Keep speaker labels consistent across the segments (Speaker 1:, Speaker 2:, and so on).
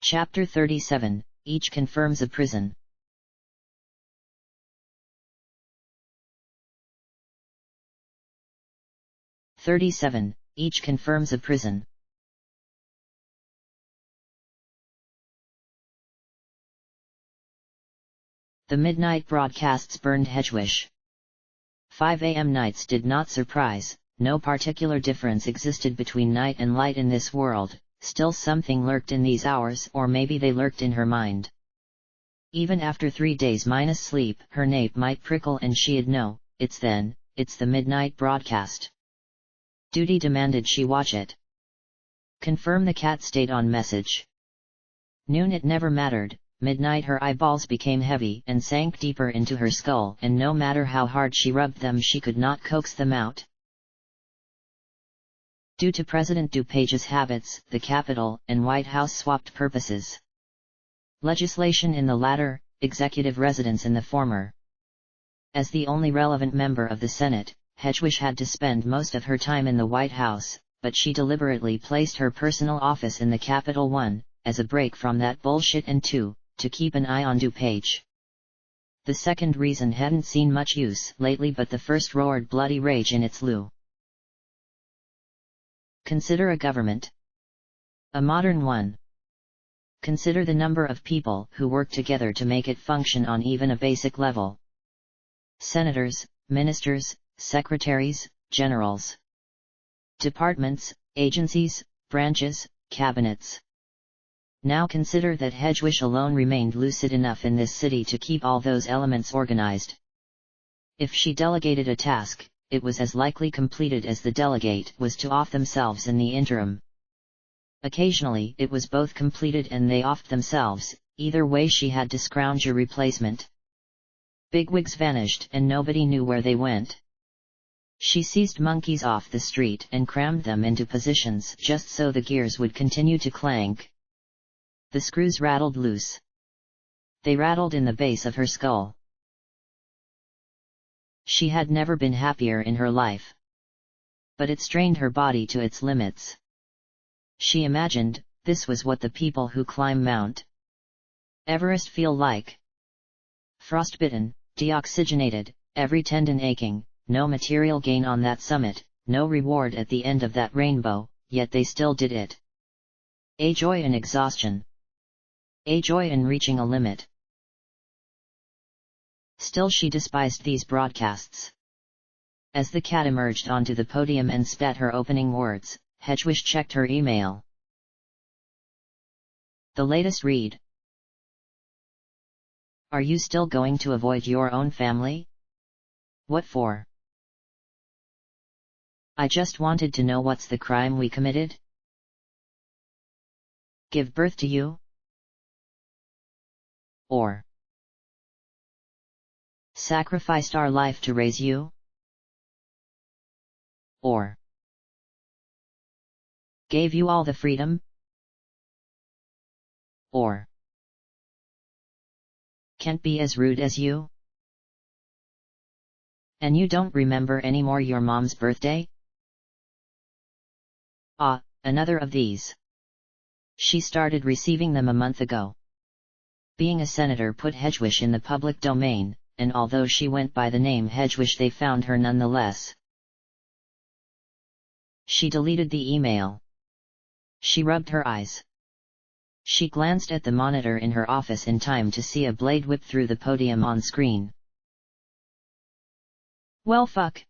Speaker 1: Chapter 37, Each confirms a prison. Each confirms a prison. The midnight broadcasts burned Hedgewish. 5 a.m. nights did not surprise, no particular difference existed between night and light in this world, still something lurked in these hours, or maybe they lurked in her mind. Even after 3 days minus sleep, her nape might prickle and she'd know, it's the midnight broadcast. Duty demanded she watch it. Confirm the cat stayed on message. Noon it never mattered, midnight her eyeballs became heavy and sank deeper into her skull, and no matter how hard she rubbed them she could not coax them out. Due to President DuPage's habits, the Capitol and White House swapped purposes. Legislation in the latter, executive residence in the former. As the only relevant member of the Senate, Hedgewish had to spend most of her time in the White House, but she deliberately placed her personal office in the Capitol 1, as a break from that bullshit, and 2, to keep an eye on DuPage. The second reason hadn't seen much use lately, but the first roared bloody rage in its lieu. Consider a government. A modern one. Consider the number of people who work together to make it function on even a basic level. Senators, ministers, secretaries, generals. Departments, agencies, branches, cabinets. Now consider that Hedgewish alone remained lucid enough in this city to keep all those elements organized. If she delegated a task, it was as likely completed as the delegate was to off themselves in the interim. Occasionally it was both completed and they offed themselves, either way she had to scrounge a replacement. Bigwigs vanished and nobody knew where they went. She seized monkeys off the street and crammed them into positions just so the gears would continue to clank. The screws rattled loose. They rattled in the base of her skull. She had never been happier in her life. But it strained her body to its limits. She imagined, this was what the people who climb Mount Everest feel like. Frostbitten, deoxygenated, every tendon aching, no material gain on that summit, no reward at the end of that rainbow, yet they still did it. A joy in exhaustion. A joy in reaching a limit. Still she despised these broadcasts. As the cat emerged onto the podium and spat her opening words, Hedgewish checked her email. The latest read. Are you still going to avoid your own family? What for? I just wanted to know what's the crime we committed? Give birth to you? Or sacrificed our life to raise you? Or gave you all the freedom? Or can't be as rude as you? And you don't remember anymore your mom's birthday? Ah, another of these. She started receiving them a month ago. Being a senator put Hedgewish in the public domain, and although she went by the name Hedgewish they found her nonetheless. She deleted the email. She rubbed her eyes. She glanced at the monitor in her office in time to see a blade whip through the podium on screen. Well fuck.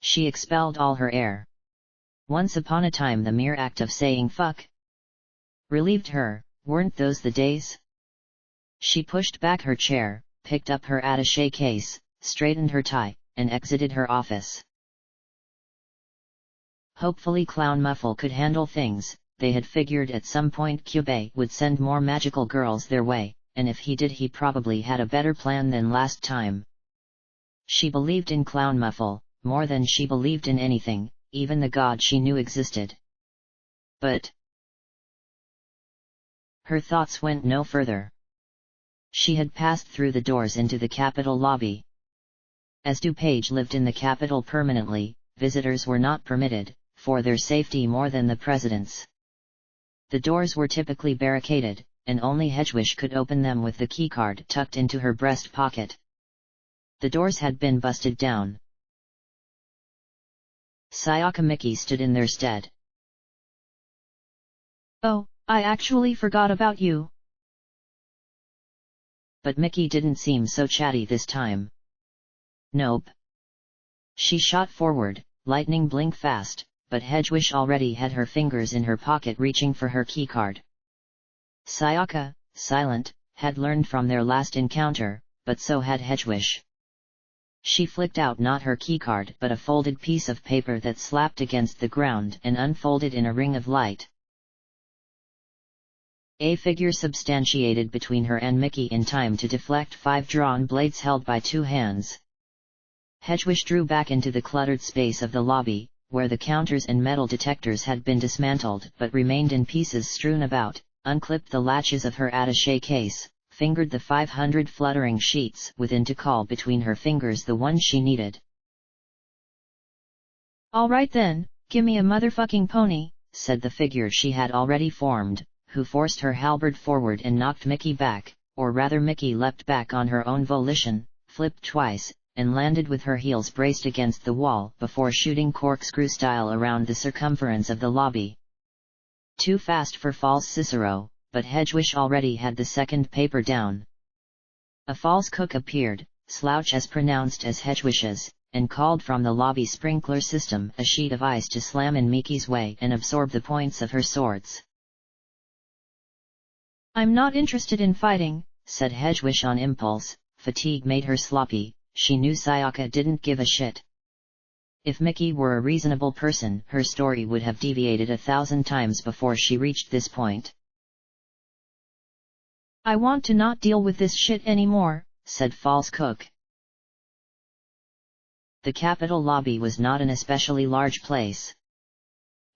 Speaker 1: She expelled all her air. Once upon a time the mere act of saying fuck relieved her, weren't those the days? She pushed back her chair, picked up her attaché case, straightened her tie, and exited her office. Hopefully Clown Muffle could handle things. They had figured at some point Cube would send more magical girls their way, and if he did he probably had a better plan than last time. She believed in Clown Muffle, more than she believed in anything, even the god she knew existed. But her thoughts went no further. She had passed through the doors into the Capitol lobby. As DuPage lived in the Capitol permanently, visitors were not permitted, for their safety more than the president's. The doors were typically barricaded, and only Hedgewish could open them with the keycard tucked into her breast pocket. The doors had been busted down. Sayaka Mickey stood in their stead.
Speaker 2: "Oh, I actually forgot about you."
Speaker 1: But Mickey didn't seem so chatty this time. "Nope." She shot forward, lightning blink fast, but Hedgewish already had her fingers in her pocket reaching for her keycard. Sayaka, silent, had learned from their last encounter, but so had Hedgewish. She flicked out not her keycard but a folded piece of paper that slapped against the ground and unfolded in a ring of light. A figure substantiated between her and Mickey in time to deflect 5 drawn blades held by 2 hands. Hedgewish drew back into the cluttered space of the lobby, where the counters and metal detectors had been dismantled but remained in pieces strewn about, unclipped the latches of her attaché case, fingered the 500 fluttering sheets within to call between her fingers the one she needed.
Speaker 2: "Alright then, gimme a motherfucking pony,"
Speaker 1: said the figure she had already formed, who forced her halberd forward and knocked Mickey back, or rather Mickey leapt back on her own volition, flipped twice, and landed with her heels braced against the wall before shooting corkscrew style around the circumference of the lobby. Too fast for false Cicero, but Hedgewish already had the second paper down. A false cook appeared, slouch as pronounced as Hedgewish's, and called from the lobby sprinkler system a sheet of ice to slam in Mickey's way and absorb the points of her swords.
Speaker 2: "I'm not interested in fighting,"
Speaker 1: said Hedgewish on impulse. Fatigue made her sloppy. She knew Sayaka didn't give a shit. If Mickey were a reasonable person, her story would have deviated 1,000 times before she reached this point.
Speaker 2: "I want to not deal with this shit anymore,"
Speaker 1: said False Cook. The Capitol lobby was not an especially large place.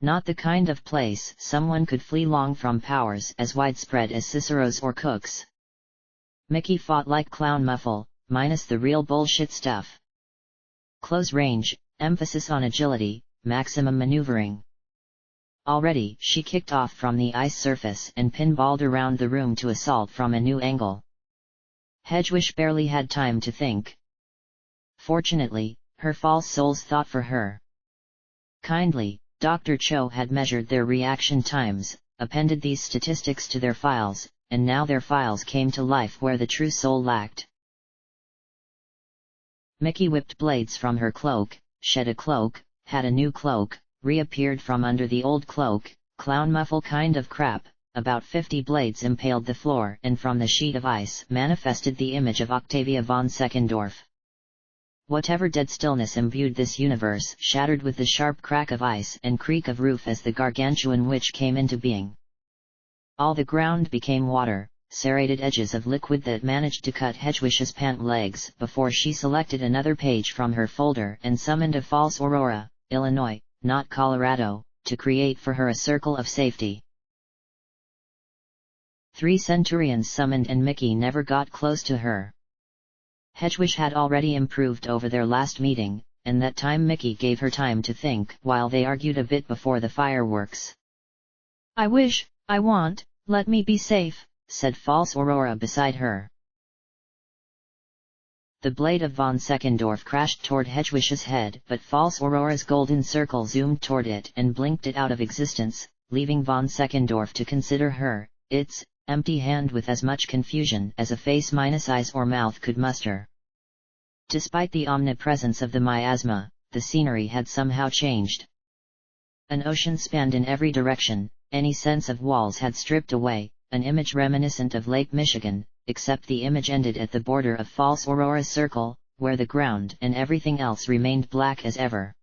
Speaker 1: Not the kind of place someone could flee long from powers as widespread as Cicero's or Cook's. Mickey fought like Clown Muffle, minus the real bullshit stuff. Close range, emphasis on agility, maximum maneuvering. Already she kicked off from the ice surface and pinballed around the room to assault from a new angle. Hedgewish barely had time to think. Fortunately, her false souls thought for her. Kindly, Dr. Cho had measured their reaction times, appended these statistics to their files, and now their files came to life where the true soul lacked. Mickey whipped blades from her cloak, shed a cloak, had a new cloak, reappeared from under the old cloak, clown muffle kind of crap, about 50 blades impaled the floor and from the sheet of ice manifested the image of Octavia von Seckendorf. Whatever dead stillness imbued this universe shattered with the sharp crack of ice and creak of roof as the gargantuan witch came into being. All the ground became water, serrated edges of liquid that managed to cut Hedgewish's pant legs before she selected another page from her folder and summoned a false Aurora, Illinois, not Colorado, to create for her a circle of safety. 3 centurions summoned and Mickey never got close to her. Hedgewish had already improved over their last meeting, and that time Mickey gave her time to think while they argued a bit before the fireworks.
Speaker 2: "I wish, I want, let me be safe,"
Speaker 1: said false Aurora beside her. The blade of von Seckendorf crashed toward Hedgewish's head, but false Aurora's golden circle zoomed toward it and blinked it out of existence, leaving von Seckendorf to consider her, its, empty hand with as much confusion as a face minus eyes or mouth could muster. Despite the omnipresence of the miasma, the scenery had somehow changed. An ocean spanned in every direction, any sense of walls had stripped away, an image reminiscent of Lake Michigan, except the image ended at the border of false Aurora's circle, where the ground and everything else remained black as ever.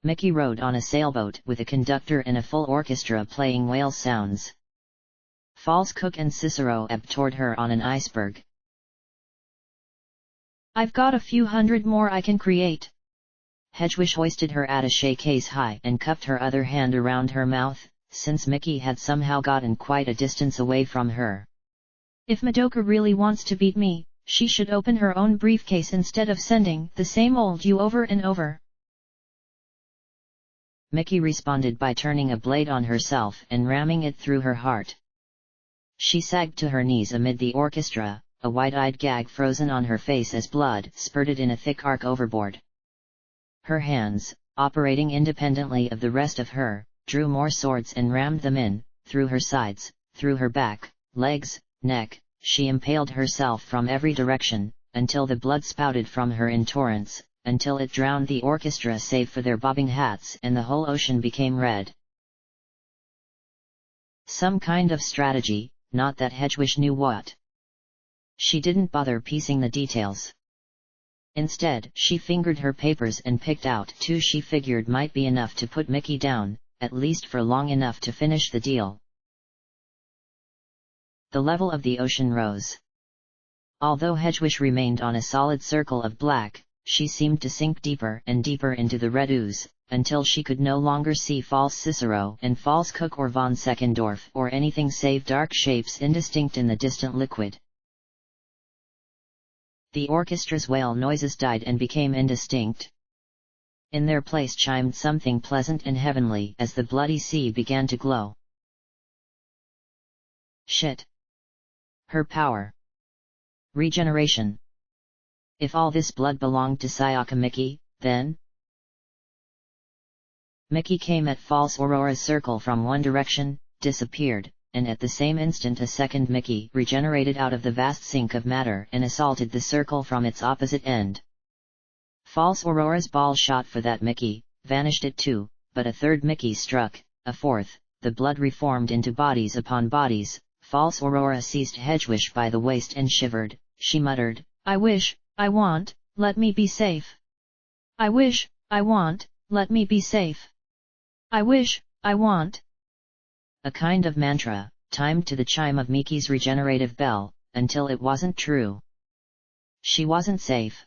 Speaker 1: Mickey rode on a sailboat with a conductor and a full orchestra playing whale sounds. False Cook and Cicero ebbed toward her on an iceberg.
Speaker 2: "I've got a few hundred more I can create."
Speaker 1: Hedgewish hoisted her attaché case high and cupped her other hand around her mouth, since Mickey had somehow gotten quite a distance away from her.
Speaker 2: "If Madoka really wants to beat me, she should open her own briefcase instead of sending the same old you over and over."
Speaker 1: Mickey responded by turning a blade on herself and ramming it through her heart. She sagged to her knees amid the orchestra, a wide-eyed gag frozen on her face as blood spurted in a thick arc overboard. Her hands, operating independently of the rest of her, drew more swords and rammed them in, through her sides, through her back, legs, neck. She impaled herself from every direction, until the blood spouted from her in torrents, until it drowned the orchestra save for their bobbing hats and the whole ocean became red. Some kind of strategy, not that Hedwig knew what. She didn't bother piecing the details. Instead, she fingered her papers and picked out two she figured might be enough to put Mickey down, at least for long enough to finish the deal. The level of the ocean rose. Although Hedwig remained on a solid circle of black, she seemed to sink deeper and deeper into the red ooze, until she could no longer see false Cicero and false Cook or von Seckendorf or anything save dark shapes indistinct in the distant liquid. The orchestra's wail noises died and became indistinct. In their place chimed something pleasant and heavenly as the bloody sea began to glow. Shit. Her power. Regeneration. If all this blood belonged to Sayaka Miki, then... Miki came at false Aurora's circle from one direction, disappeared, and at the same instant a second Miki regenerated out of the vast sink of matter and assaulted the circle from its opposite end. False Aurora's ball shot for that Miki, vanished it too, but a third Miki struck, a fourth, the blood reformed into bodies upon bodies. False Aurora seized Hedwig by the waist and shivered. She muttered,
Speaker 2: I wish, I want, let me be safe. I wish, I want, let me be safe. I wish, I want.
Speaker 1: A kind of mantra, timed to the chime of Miki's regenerative bell, until it wasn't true. She wasn't safe.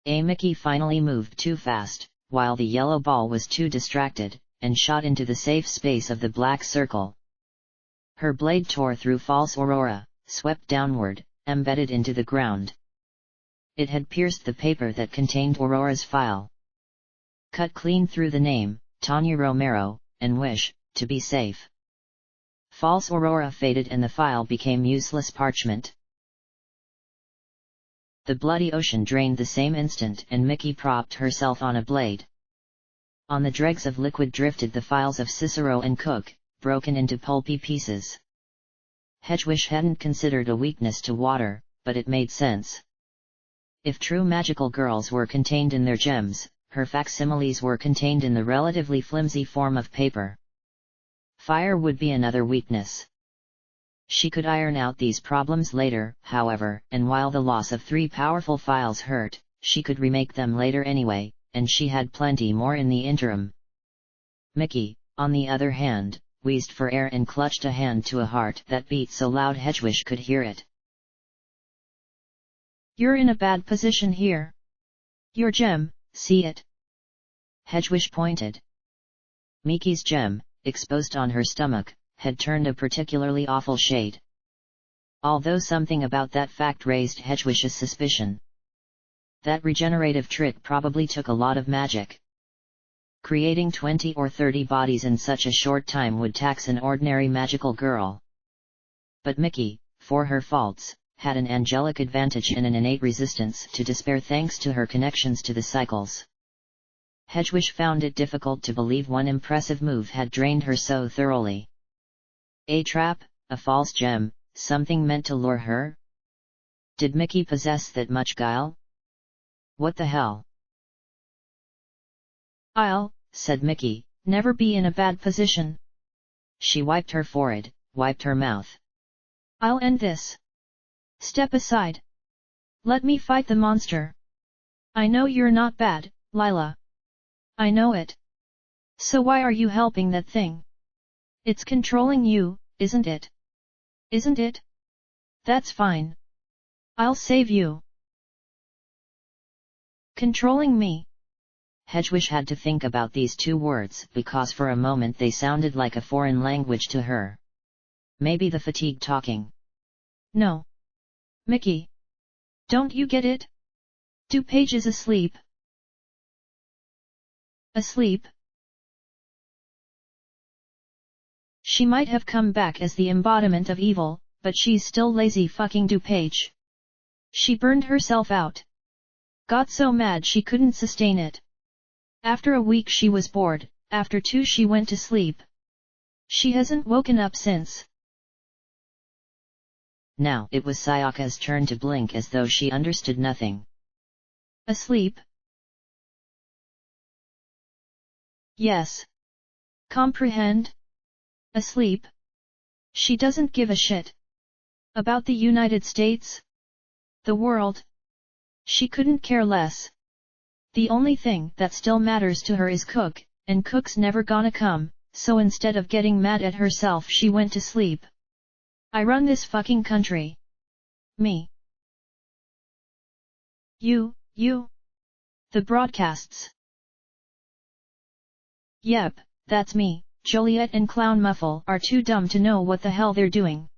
Speaker 1: Miki finally moved too fast, while the yellow ball was too distracted, and shot into the safe space of the black circle. Her blade tore through false Aurora, swept downward, embedded into the ground. It had pierced the paper that contained Aurora's file. Cut clean through the name, Tanya Romero, and wish, to be safe. False Aurora faded and the file became useless parchment. The bloody ocean drained the same instant and Miki propped herself on a blade. On the dregs of liquid drifted the files of Cicero and Cook, broken into pulpy pieces. Hedwig hadn't considered a weakness to water, but it made sense. If true magical girls were contained in their gems, her facsimiles were contained in the relatively flimsy form of paper. Fire would be another weakness. She could iron out these problems later, however, and while the loss of 3 powerful files hurt, she could remake them later anyway, and she had plenty more in the interim. Miki, on the other hand, wheezed for air and clutched a hand to a heart that beat so loud Hedwig could hear it.
Speaker 2: You're in a bad position here. Your gem, see it?
Speaker 1: Hedwig pointed. Miki's gem, exposed on her stomach, had turned a particularly awful shade. Although something about that fact raised Hedwig's suspicion. That regenerative trick probably took a lot of magic. Creating 20 or 30 bodies in such a short time would tax an ordinary magical girl. But Miki, for her faults, had an angelic advantage and an innate resistance to despair thanks to her connections to the cycles. Hedwig found it difficult to believe one impressive move had drained her so thoroughly. A trap, a false gem, something meant to lure her? Did Miki possess that much guile? What the hell?
Speaker 2: I'll, said Miki, never be in a bad position.
Speaker 1: She wiped her forehead, wiped her mouth.
Speaker 2: I'll end this. Step aside. Let me fight the monster. I know you're not bad, Lila. I know it. So why are you helping that thing? It's controlling you, isn't it? Isn't it? That's fine. I'll save you. Controlling me.
Speaker 1: Hedwig had to think about these two words because for a moment they sounded like a foreign language to her. Maybe the fatigue talking.
Speaker 2: No. Miki. Don't you get it? DuPage is asleep. Asleep? She might have come back as the embodiment of evil, but she's still lazy fucking DuPage. She burned herself out. Got so mad she couldn't sustain it. After a week she was bored, after 2 she went to sleep. She hasn't woken up since.
Speaker 1: Now it was Sayaka's turn to blink as though she understood nothing.
Speaker 2: Asleep? Yes. Comprehend? Asleep? She doesn't give a shit. About the United States? The world? She couldn't care less. The only thing that still matters to her is Cook, and Cook's never gonna come, so instead of getting mad at herself she went to sleep. I run this fucking country. Me. You. The broadcasts. Yep, that's me. Joliet and Clown Muffle are too dumb to know what the hell they're doing.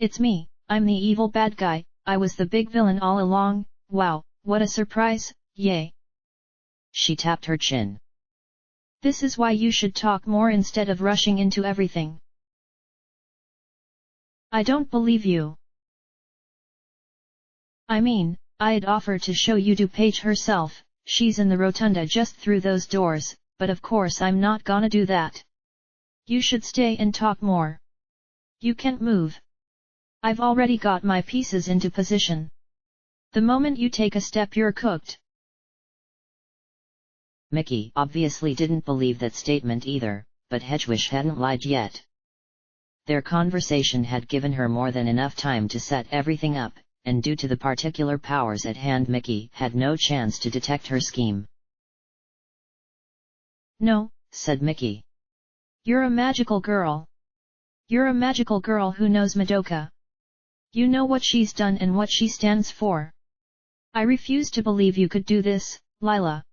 Speaker 2: It's me, I'm the evil bad guy, I was the big villain all along. Wow, what a surprise, yay.
Speaker 1: She tapped her chin.
Speaker 2: This is why you should talk more instead of rushing into everything. I don't believe you. I mean, I'd offer to show you DuPage herself, she's in the rotunda just through those doors, but of course I'm not gonna do that. You should stay and talk more. You can't move. I've already got my pieces into position. The moment you take a step you're cooked.
Speaker 1: Mickey obviously didn't believe that statement either, but Hedgewish hadn't lied yet. Their conversation had given her more than enough time to set everything up, and due to the particular powers at hand Mickey had no chance to detect her scheme.
Speaker 2: No,
Speaker 1: said Mickey.
Speaker 2: You're a magical girl. You're a magical girl who knows Madoka. You know what she's done and what she stands for. I refuse to believe you could do this, Lila.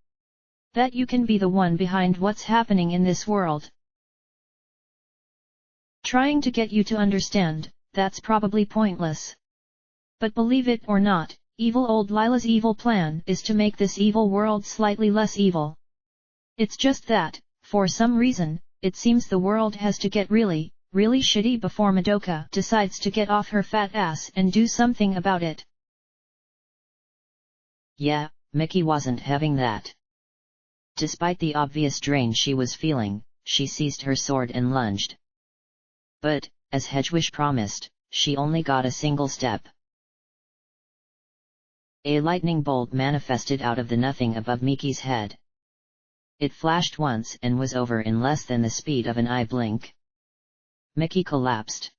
Speaker 2: That you can be the one behind what's happening in this world. Trying to get you to understand, that's probably pointless. But believe it or not, evil old Lila's evil plan is to make this evil world slightly less evil. It's just that, for some reason, it seems the world has to get really, really shitty before Madoka decides to get off her fat ass and do something about it.
Speaker 1: Yeah, Mickey wasn't having that. Despite the obvious drain she was feeling, she seized her sword and lunged. But, as Hedgewish promised, she only got a single step. A lightning bolt manifested out of the nothing above Mickey's head. It flashed once and was over in less than the speed of an eye blink. Mickey collapsed.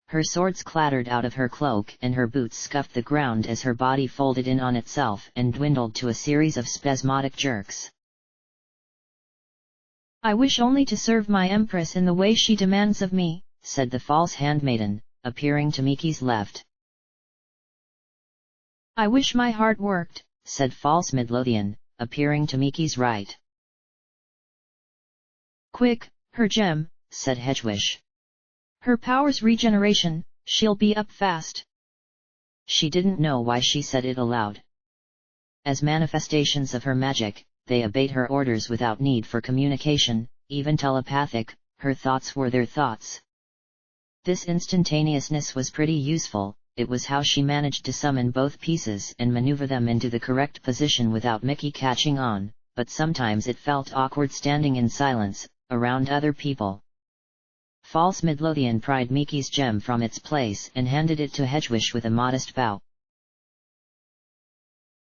Speaker 1: Her swords clattered out of her cloak and her boots scuffed the ground as her body folded in on itself and dwindled to a series of spasmodic jerks.
Speaker 2: I wish only to serve my empress in the way she demands of me,
Speaker 1: said the false handmaiden, appearing to Mickey's left.
Speaker 2: I wish my heart worked,
Speaker 1: said false Midlothian, appearing to Mickey's right.
Speaker 2: Quick, her gem,
Speaker 1: said Hedgewish.
Speaker 2: Her power's regeneration, she'll be up fast.
Speaker 1: She didn't know why she said it aloud. As manifestations of her magic, they obeyed her orders without need for communication, even telepathic, her thoughts were their thoughts. This instantaneousness was pretty useful, it was how she managed to summon both pieces and maneuver them into the correct position without Mickey catching on, but sometimes it felt awkward standing in silence, around other people. False Midlothian pried Mickey's gem from its place and handed it to Hedgewish with a modest bow.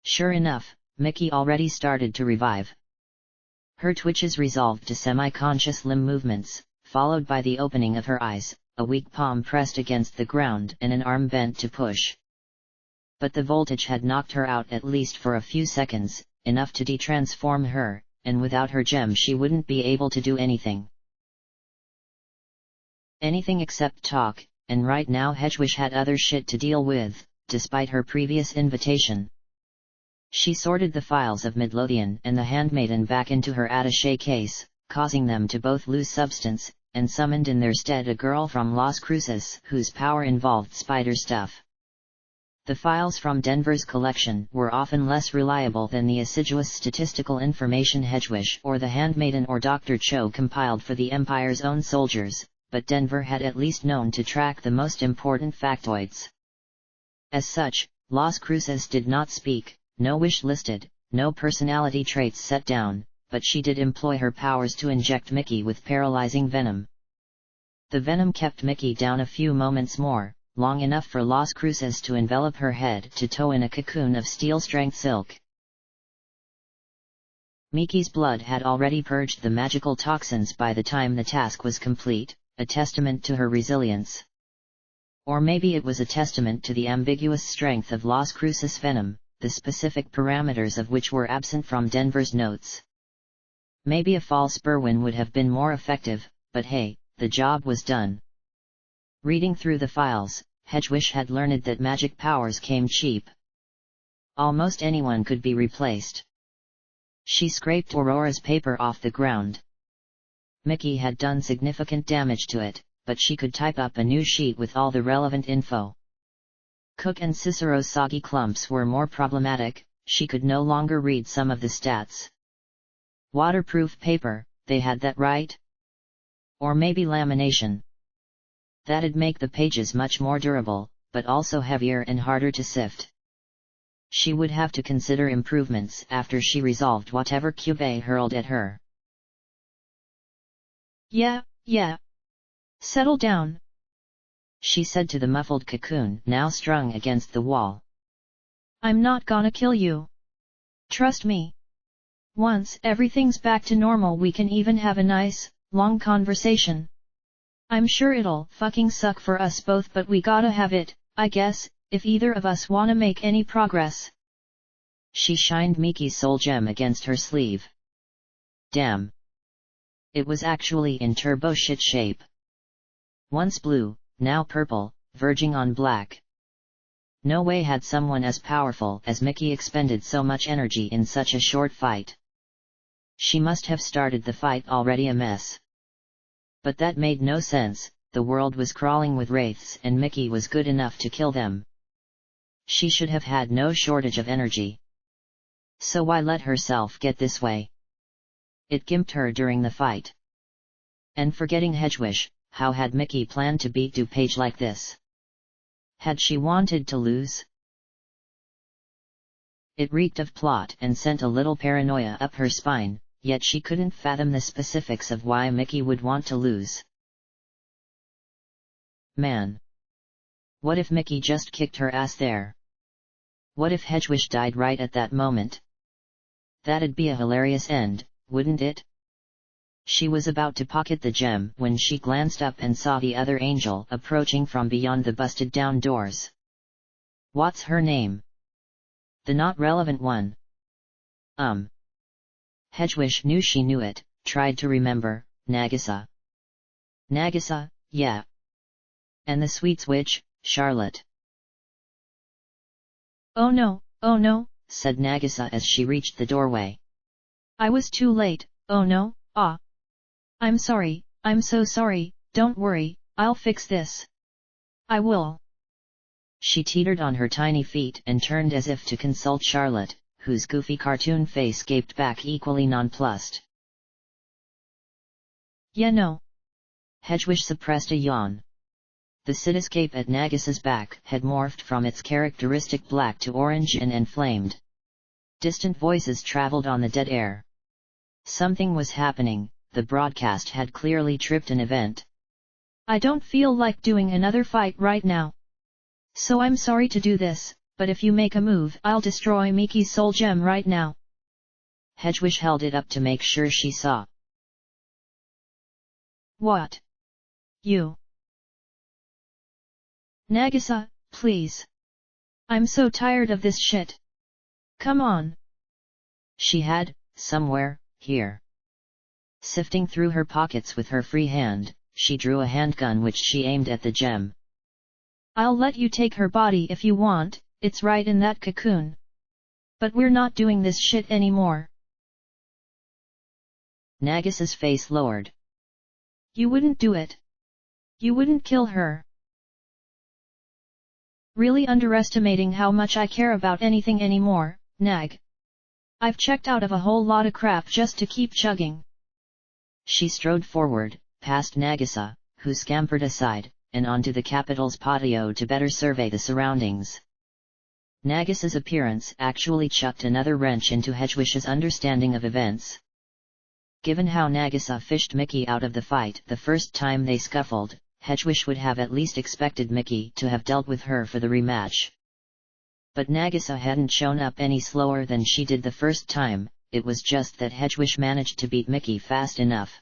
Speaker 1: Sure enough, Mickey already started to revive. Her twitches resolved to semi-conscious limb movements, followed by the opening of her eyes, a weak palm pressed against the ground and an arm bent to push. But the voltage had knocked her out at least for a few seconds, enough to de-transform her, and without her gem she wouldn't be able to do anything. Anything except talk, and right now Hedgewish had other shit to deal with, despite her previous invitation. She sorted the files of Midlothian and the handmaiden back into her attaché case, causing them to both lose substance, and summoned in their stead a girl from Las Cruces whose power involved spider stuff. The files from Denver's collection were often less reliable than the assiduous statistical information Hedgewish or the handmaiden or Dr. Cho compiled for the Empire's own soldiers, but Denver had at least known to track the most important factoids. As such, Las Cruces did not speak, no wish listed, no personality traits set down, but she did employ her powers to inject Mickey with paralyzing venom. The venom kept Mickey down a few moments more, long enough for Las Cruces to envelop her head to toe in a cocoon of steel-strength silk. Mickey's blood had already purged the magical toxins by the time the task was complete, a testament to her resilience. Or maybe it was a testament to the ambiguous strength of Las Cruces' venom, the specific parameters of which were absent from Denver's notes. Maybe a false Berwyn would have been more effective, but hey, the job was done. Reading through the files, Hedgewish had learned that magic powers came cheap. Almost anyone could be replaced. She scraped Aurora's paper off the ground. Mickey had done significant damage to it, but she could type up a new sheet with all the relevant info. Cook and Cicero's soggy clumps were more problematic, she could no longer read some of the stats. Waterproof paper, they had that right? Or maybe lamination. That'd make the pages much more durable, but also heavier and harder to sift. She would have to consider improvements after she resolved whatever Cube hurled at her.
Speaker 2: Yeah. Settle down,
Speaker 1: she said to the muffled cocoon now strung against the wall.
Speaker 2: I'm not gonna kill you. Trust me. Once everything's back to normal we can even have a nice, long conversation. I'm sure it'll fucking suck for us both but we gotta have it, I guess, if either of us wanna make any progress.
Speaker 1: She shined Mickey's soul gem against her sleeve. Damn. It was actually in turbo shit shape. Once blue, now purple, verging on black. No way had someone as powerful as Mickey expended so much energy in such a short fight. She must have started the fight already a mess. But that made no sense, the world was crawling with wraiths and Mickey was good enough to kill them. She should have had no shortage of energy. So why let herself get this way? It gimped her during the fight. And forgetting Hedgewish, how had Mickey planned to beat DuPage like this? Had she wanted to lose? It reeked of plot and sent a little paranoia up her spine, yet she couldn't fathom the specifics of why Mickey would want to lose. Man! What if Mickey just kicked her ass there? What if Hedgewish died right at that moment? That'd be a hilarious end, wouldn't it? She was about to pocket the gem when she glanced up and saw the other angel approaching from beyond the busted-down doors. What's her name? The not relevant one. Hedgewish knew she knew it, tried to remember, Nagisa. Nagisa, yeah. And the sweet witch, Charlotte.
Speaker 2: Oh no,
Speaker 1: said Nagisa as she reached the doorway.
Speaker 2: I was too late, oh no, I'm sorry, I'm so sorry, don't worry, I'll fix this. I will.
Speaker 1: She teetered on her tiny feet and turned as if to consult Charlotte, whose goofy cartoon face gaped back equally nonplussed.
Speaker 2: Yeah no.
Speaker 1: Hedgewish suppressed a yawn. The cityscape at Nagisa's back had morphed from its characteristic black to orange and inflamed. Distant voices traveled on the dead air. Something was happening, the broadcast had clearly tripped an event.
Speaker 2: I don't feel like doing another fight right now. So I'm sorry to do this, but if you make a move I'll destroy Mickey's soul gem right now.
Speaker 1: Hedgewish held it up to make sure she saw.
Speaker 2: What? You? Nagisa, please. I'm so tired of this shit. Come on.
Speaker 1: She had, somewhere, here. Sifting through her pockets with her free hand, she drew a handgun which she aimed at the gem.
Speaker 2: I'll let you take her body if you want, it's right in that cocoon. But we're not doing this shit anymore.
Speaker 1: Nagisa's face lowered.
Speaker 2: You wouldn't do it. You wouldn't kill her. Really underestimating how much I care about anything anymore, Nag. I've checked out of a whole lot of crap just to keep chugging.
Speaker 1: She strode forward, past Nagisa, who scampered aside, and onto the capital's patio to better survey the surroundings. Nagisa's appearance actually chucked another wrench into Hedwig's understanding of events. Given how Nagisa fished Mickey out of the fight the first time they scuffled, Hedwig would have at least expected Mickey to have dealt with her for the rematch. But Nagisa hadn't shown up any slower than she did the first time, it was just that Hedwig managed to beat Mickey fast enough.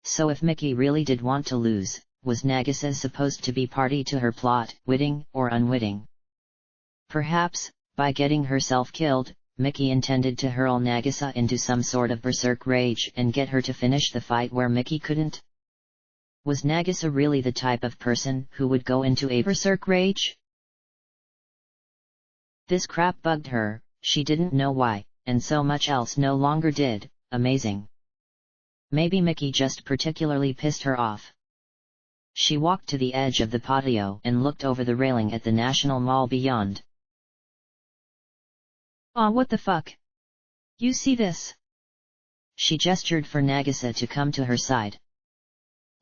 Speaker 1: So if Mickey really did want to lose, was Nagisa supposed to be party to her plot, witting or unwitting? Perhaps, by getting herself killed, Mickey intended to hurl Nagisa into some sort of berserk rage and get her to finish the fight where Mickey couldn't? Was Nagisa really the type of person who would go into a berserk rage? This crap bugged her, she didn't know why, and so much else no longer did. Amazing. Maybe Mickey just particularly pissed her off. She walked to the edge of the patio and looked over the railing at the National Mall beyond.
Speaker 2: What the fuck? You see this?
Speaker 1: She gestured for Nagisa to come to her side.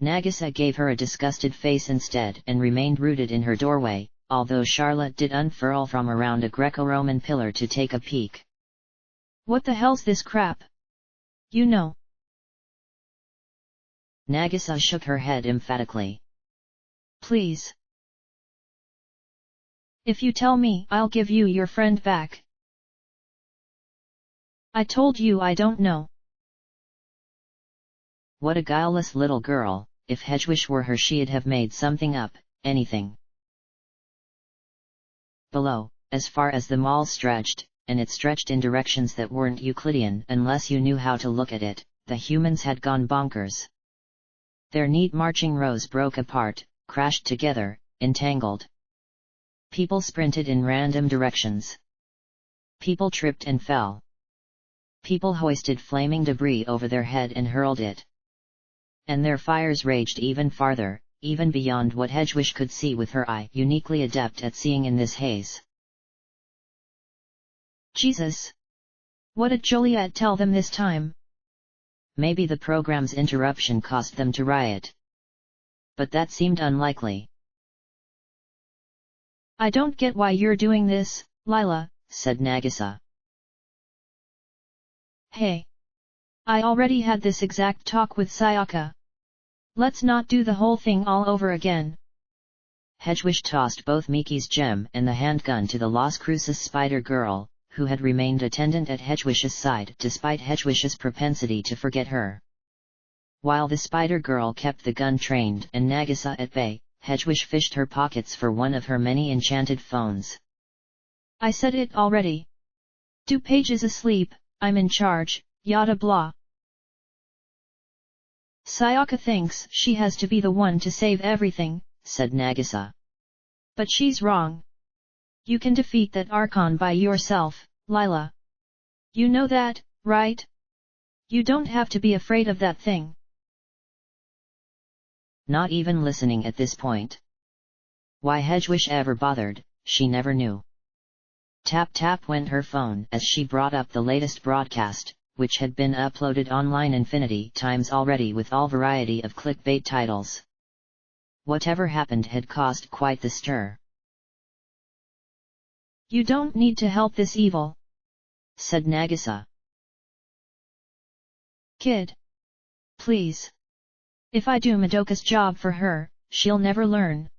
Speaker 1: Nagisa gave her a disgusted face instead and remained rooted in her doorway, although Charlotte did unfurl from around a Greco-Roman pillar to take a peek.
Speaker 2: What the hell's this crap? You know.
Speaker 1: Nagisa shook her head emphatically.
Speaker 2: Please. If you tell me, I'll give you your friend back. I told you I don't know.
Speaker 1: What a guileless little girl. If Hedwig were her she'd have made something up, anything. Below, as far as the mall stretched, and it stretched in directions that weren't Euclidean unless you knew how to look at it, the humans had gone bonkers. Their neat marching rows broke apart, crashed together, entangled. People sprinted in random directions. People tripped and fell. People hoisted flaming debris over their head and hurled it. And their fires raged even farther, even beyond what Hedwig could see with her eye, uniquely adept at seeing in this haze.
Speaker 2: Jesus! What did Joliet tell them this time?
Speaker 1: Maybe the program's interruption caused them to riot. But that seemed unlikely.
Speaker 2: I don't get why you're doing this, Lila,
Speaker 1: said Nagisa.
Speaker 2: Hey! I already had this exact talk with Sayaka. Let's not do the whole thing all over again.
Speaker 1: Hedwig tossed both Mickey's gem and the handgun to the Las Cruces Spider Girl, who had remained attendant at Hedwig's side despite Hedwig's propensity to forget her. While the Spider Girl kept the gun trained and Nagisa at bay, Hedwig fished her pockets for one of her many enchanted phones.
Speaker 2: I said it already. DuPage is asleep, I'm in charge, yada blah. Sayaka thinks she has to be the one to save everything,
Speaker 1: said Nagisa.
Speaker 2: But she's wrong. You can defeat that Archon by yourself, Lila. You know that, right? You don't have to be afraid of that thing.
Speaker 1: Not even listening at this point. Why Hedwig ever bothered, she never knew. Tap tap went her phone as she brought up the latest broadcast, which had been uploaded online infinity times already with all variety of clickbait titles. Whatever happened had caused quite the stir.
Speaker 2: You don't need to help this evil,
Speaker 1: said Nagisa.
Speaker 2: Kid. Please. If I do Madoka's job for her, she'll never learn.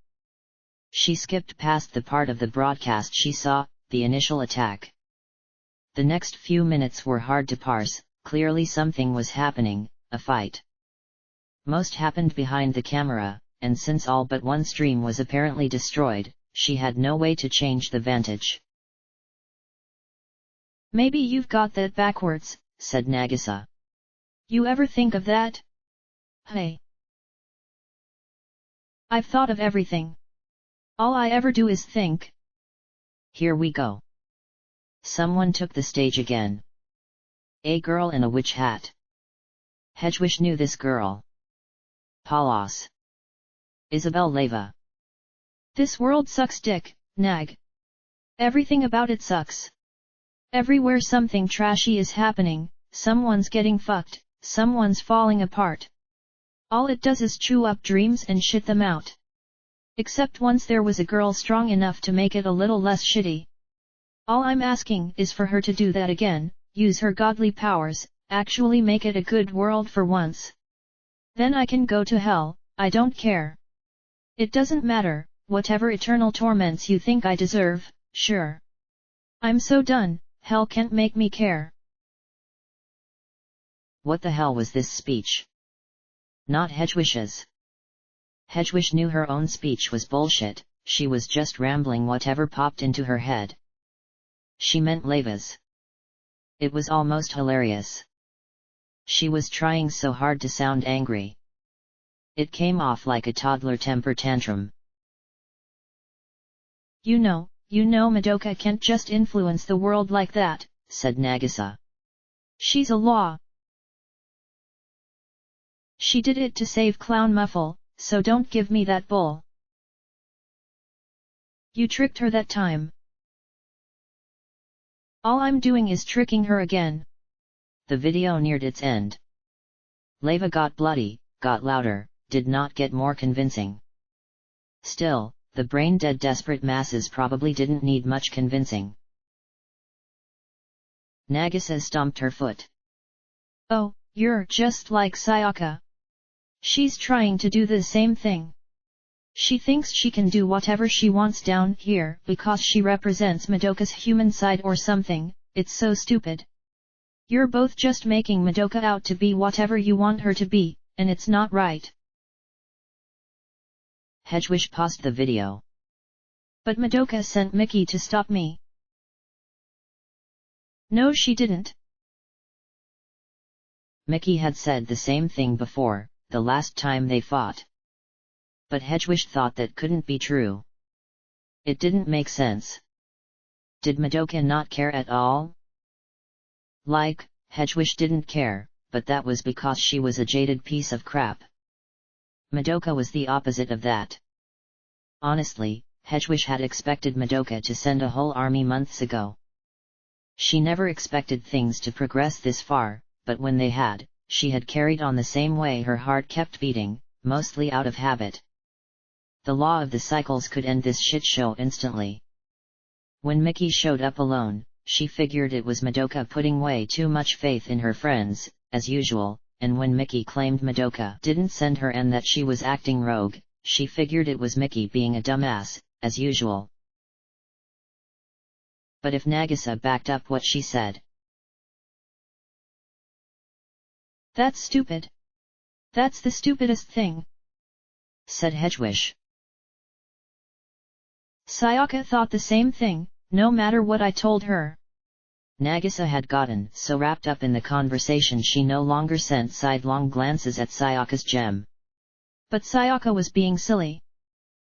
Speaker 1: She skipped past the part of the broadcast she saw, the initial attack. The next few minutes were hard to parse, clearly something was happening, a fight. Most happened behind the camera, and since all but one stream was apparently destroyed, she had no way to change the vantage.
Speaker 2: Maybe you've got that backwards,
Speaker 1: said Nagisa.
Speaker 2: You ever think of that? Hey. I've thought of everything. All I ever do is think.
Speaker 1: Here we go. Someone took the stage again. A girl in a witch hat. Hedwig knew this girl. Palos. Isabel Leva.
Speaker 2: This world sucks dick, Nag. Everything about it sucks. Everywhere something trashy is happening, someone's getting fucked, someone's falling apart. All it does is chew up dreams and shit them out. Except once there was a girl strong enough to make it a little less shitty. All I'm asking is for her to do that again, use her godly powers, actually make it a good world for once. Then I can go to hell, I don't care. It doesn't matter, whatever eternal torments you think I deserve, sure. I'm so done, hell can't make me care.
Speaker 1: What the hell was this speech? Not Hedwig's. Hedwig knew her own speech was bullshit, she was just rambling whatever popped into her head. She meant Leva's. It was almost hilarious. She was trying so hard to sound angry. It came off like a toddler temper tantrum.
Speaker 2: You know Madoka can't just influence the world like that,
Speaker 1: said Nagisa.
Speaker 2: She's a law. She did it to save Clown Muffle, so don't give me that bull. You tricked her that time. All I'm doing is tricking her again.
Speaker 1: The video neared its end. Leva got bloody, got louder, did not get more convincing. Still, the brain-dead desperate masses probably didn't need much convincing. Nagisa stomped her foot.
Speaker 2: Oh, you're just like Sayaka. She's trying to do the same thing. She thinks she can do whatever she wants down here because she represents Madoka's human side or something. It's so stupid. You're both just making Madoka out to be whatever you want her to be, and it's not right.
Speaker 1: Hedwig paused the video.
Speaker 2: But Madoka sent Mickey to stop me. No, she didn't.
Speaker 1: Mickey had said the same thing before, the last time they fought. But Hedwig thought that couldn't be true. It didn't make sense. Did Madoka not care at all? Like, Hedwig didn't care, but that was because she was a jaded piece of crap. Madoka was the opposite of that. Honestly, Hedwig had expected Madoka to send a whole army months ago. She never expected things to progress this far, but when they had, she had carried on the same way her heart kept beating, mostly out of habit. The law of the cycles could end this shit show instantly. When Mickey showed up alone, she figured it was Madoka putting way too much faith in her friends, as usual, and when Mickey claimed Madoka didn't send her and that she was acting rogue, she figured it was Mickey being a dumbass, as usual. But if Nagisa backed up what she said.
Speaker 2: That's stupid. That's the stupidest thing,
Speaker 1: said Hedwig.
Speaker 2: Sayaka thought the same thing, no matter what I told her.
Speaker 1: Nagisa had gotten so wrapped up in the conversation she no longer sent sidelong glances at Sayaka's gem.
Speaker 2: But Sayaka was being silly.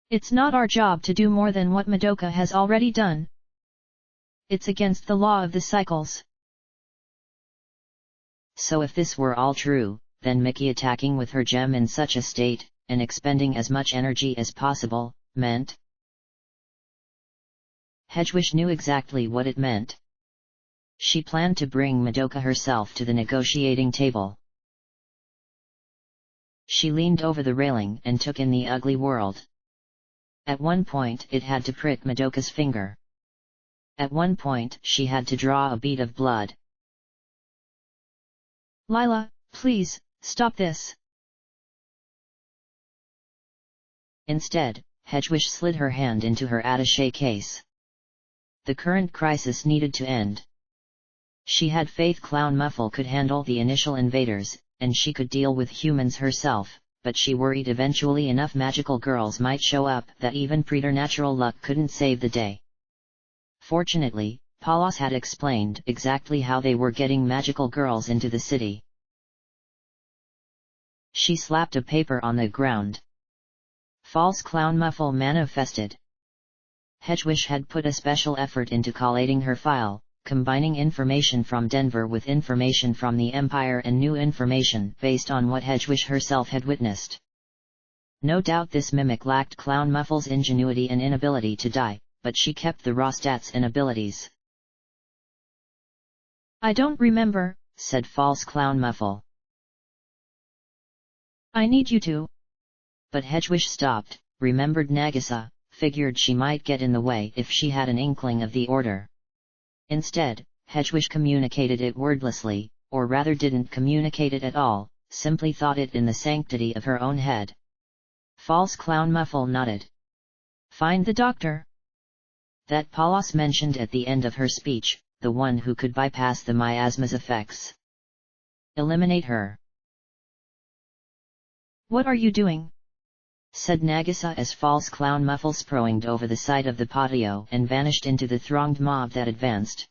Speaker 2: It's not our job to do more than what Madoka has already done. It's against the law of the cycles.
Speaker 1: So if this were all true, then Mickey attacking with her gem in such a state, and expending as much energy as possible, meant... Hedwig knew exactly what it meant. She planned to bring Madoka herself to the negotiating table. She leaned over the railing and took in the ugly world. At one point it had to prick Madoka's finger. At one point she had to draw a bead of blood.
Speaker 2: Lila, please, stop this.
Speaker 1: Instead, Hedwig slid her hand into her attaché case. The current crisis needed to end. She had faith Clown Muffle could handle the initial invaders, and she could deal with humans herself, but she worried eventually enough magical girls might show up that even preternatural luck couldn't save the day. Fortunately, Palos had explained exactly how they were getting magical girls into the city. She slapped a paper on the ground. False Clown Muffle manifested. Hedwig had put a special effort into collating her file, combining information from Denver with information from the Empire and new information based on what Hedwig herself had witnessed. No doubt this mimic lacked Clown Muffle's ingenuity and inability to die, but she kept the raw stats and abilities.
Speaker 2: I don't remember,
Speaker 1: said False Clown Muffle.
Speaker 2: I need you to.
Speaker 1: But Hedwig stopped, remembered Nagisa, figured she might get in the way if she had an inkling of the order. Instead, Hedwig communicated it wordlessly, or rather didn't communicate it at all, simply thought it in the sanctity of her own head. False Clown Muffle nodded.
Speaker 2: Find the doctor.
Speaker 1: That Paulus mentioned at the end of her speech, the one who could bypass the miasma's effects. Eliminate her.
Speaker 2: What are you doing?
Speaker 1: Said Nagisa as False Clown Muffle spronged over the side of the patio and vanished into the thronged mob that advanced.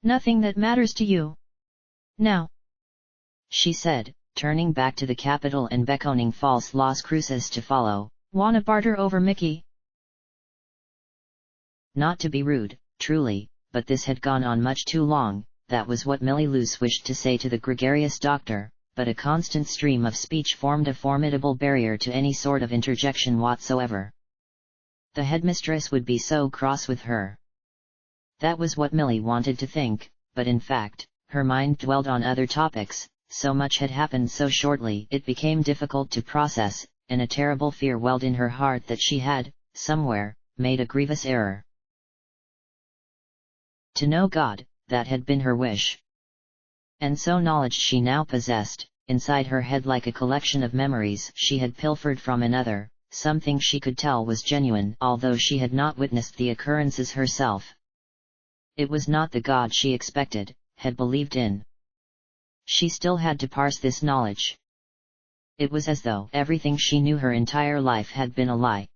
Speaker 2: Nothing that matters to you. Now,
Speaker 1: she said, turning back to the capital and beckoning False Las Cruces to follow.
Speaker 2: Wanna barter over Mickey?
Speaker 1: Not to be rude, truly, but this had gone on much too long. That was what Millie Luce wished to say to the gregarious doctor, but a constant stream of speech formed a formidable barrier to any sort of interjection whatsoever. The headmistress would be so cross with her. That was what Millie wanted to think, but in fact, her mind dwelled on other topics. So much had happened so shortly it became difficult to process, and a terrible fear welled in her heart that she had, somewhere, made a grievous error. To know God, that had been her wish. And so knowledge she now possessed, inside her head like a collection of memories she had pilfered from another, something she could tell was genuine although she had not witnessed the occurrences herself. It was not the God she expected, had believed in. She still had to parse this knowledge. It was as though everything she knew her entire life had been a lie.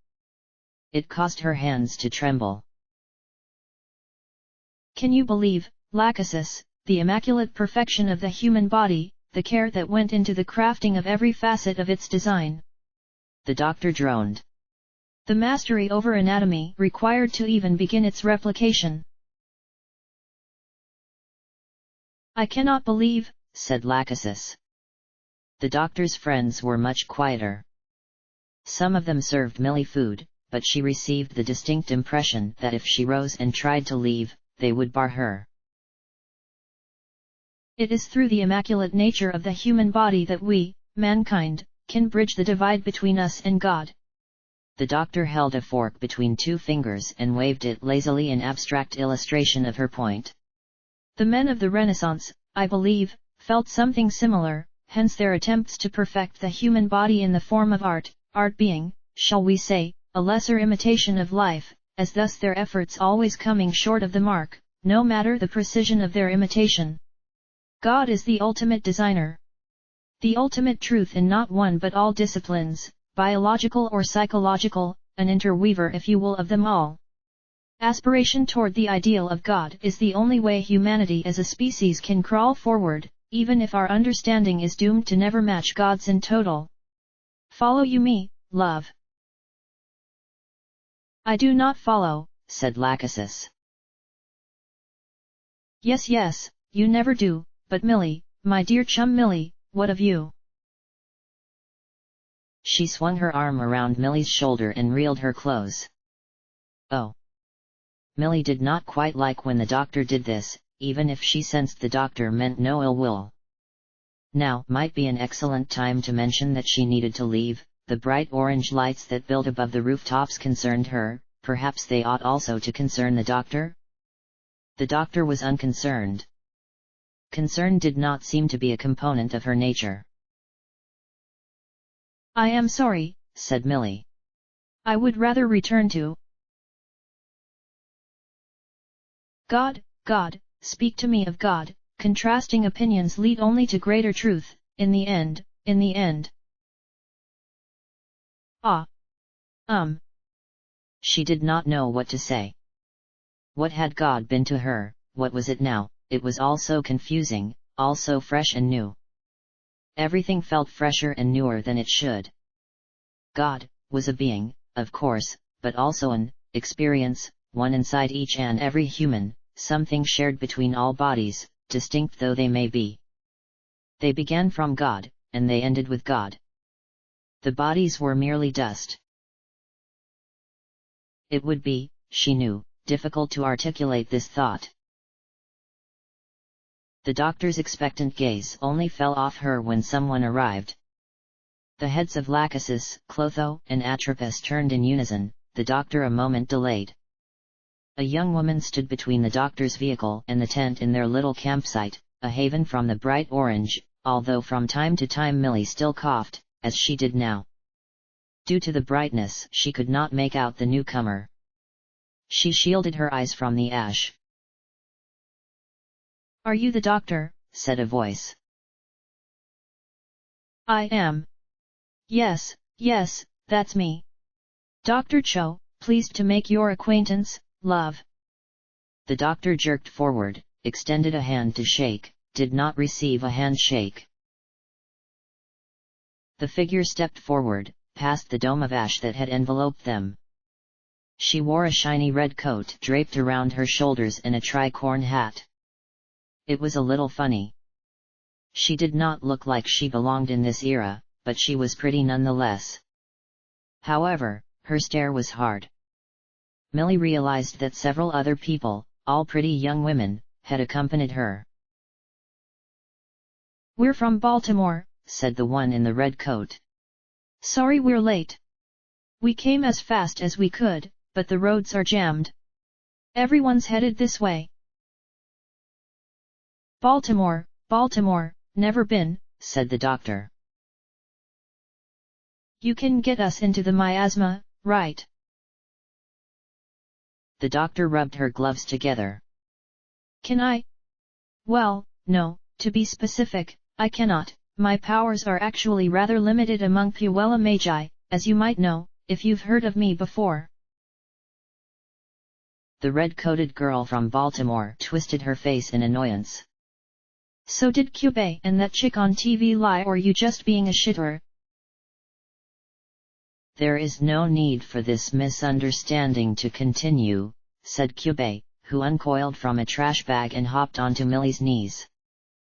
Speaker 1: It caused her hands to tremble.
Speaker 2: Can you believe, Lachesis, the immaculate perfection of the human body, the care that went into the crafting of every facet of its design?
Speaker 1: The doctor droned.
Speaker 2: The mastery over anatomy required to even begin its replication. I cannot believe,
Speaker 1: said Lachesis. The doctor's friends were much quieter. Some of them served Millie food, but she received the distinct impression that if she rose and tried to leave, they would bar her.
Speaker 2: It is through the immaculate nature of the human body that we, mankind, can bridge the divide between us and God.
Speaker 1: The doctor held a fork between two fingers and waved it lazily in abstract illustration of her point.
Speaker 2: The men of the Renaissance, I believe, felt something similar, hence their attempts to perfect the human body in the form of art being, shall we say, a lesser imitation of life, as thus their efforts always coming short of the mark, no matter the precision of their imitation. God is the ultimate designer. The ultimate truth in not one but all disciplines, biological or psychological, an interweaver if you will of them all. Aspiration toward the ideal of God is the only way humanity as a species can crawl forward, even if our understanding is doomed to never match God's in total. Follow you me, love? I do not follow,
Speaker 1: said Lachesis.
Speaker 2: Yes, you never do, but Millie, my dear chum Millie, what of you?
Speaker 1: She swung her arm around Millie's shoulder and reeled her close. Oh! Millie did not quite like when the doctor did this, even if she sensed the doctor meant no ill will. Now might be an excellent time to mention that she needed to leave. The bright orange lights that built above the rooftops concerned her, perhaps they ought also to concern the doctor? The doctor was unconcerned. Concern did not seem to be a component of her nature.
Speaker 2: I am sorry,
Speaker 1: said Millie.
Speaker 2: I would rather return to God, speak to me of God. Contrasting opinions lead only to greater truth, in the end.
Speaker 1: She did not know what to say. What had God been to her, what was it now? It was all so confusing, all so fresh and new. Everything felt fresher and newer than it should. God was a being, of course, but also an experience, one inside each and every human, something shared between all bodies, distinct though they may be. They began from God, and they ended with God. The bodies were merely dust. It would be, she knew, difficult to articulate this thought. The doctor's expectant gaze only fell off her when someone arrived. The heads of Lachesis, Clotho, and Atropos turned in unison, the doctor a moment delayed. A young woman stood between the doctor's vehicle and the tent in their little campsite, a haven from the bright orange, although from time to time Millie still coughed, as she did now. Due to the brightness, she could not make out the newcomer. She shielded her eyes from the ash.
Speaker 2: "Are you the doctor?"
Speaker 1: said a voice.
Speaker 2: "I am. Yes, that's me. Dr. Cho, pleased to make your acquaintance, love."
Speaker 1: The doctor jerked forward, extended a hand to shake, did not receive a handshake. The figure stepped forward, past the dome of ash that had enveloped them. She wore a shiny red coat draped around her shoulders and a tricorn hat. It was a little funny. She did not look like she belonged in this era, but she was pretty nonetheless. However, her stare was hard. Millie realized that several other people, all pretty young women, had accompanied her.
Speaker 2: "We're from Baltimore,"
Speaker 1: said the one in the red coat.
Speaker 2: "Sorry we're late. We came as fast as we could, but the roads are jammed. Everyone's headed this way." Baltimore, never been,"
Speaker 1: said the doctor.
Speaker 2: "You can get us into the miasma, right?"
Speaker 1: The doctor rubbed her gloves together.
Speaker 2: "Can I?" "Well, no, to be specific, I cannot. My powers are actually rather limited among Puella Magi, as you might know, if you've heard of me before."
Speaker 1: The red-coated girl from Baltimore twisted her face in annoyance.
Speaker 2: "So did Cube and that chick on TV lie, or you just being a shitter?"
Speaker 1: "There is no need for this misunderstanding to continue," said Cube, who uncoiled from a trash bag and hopped onto Millie's knees.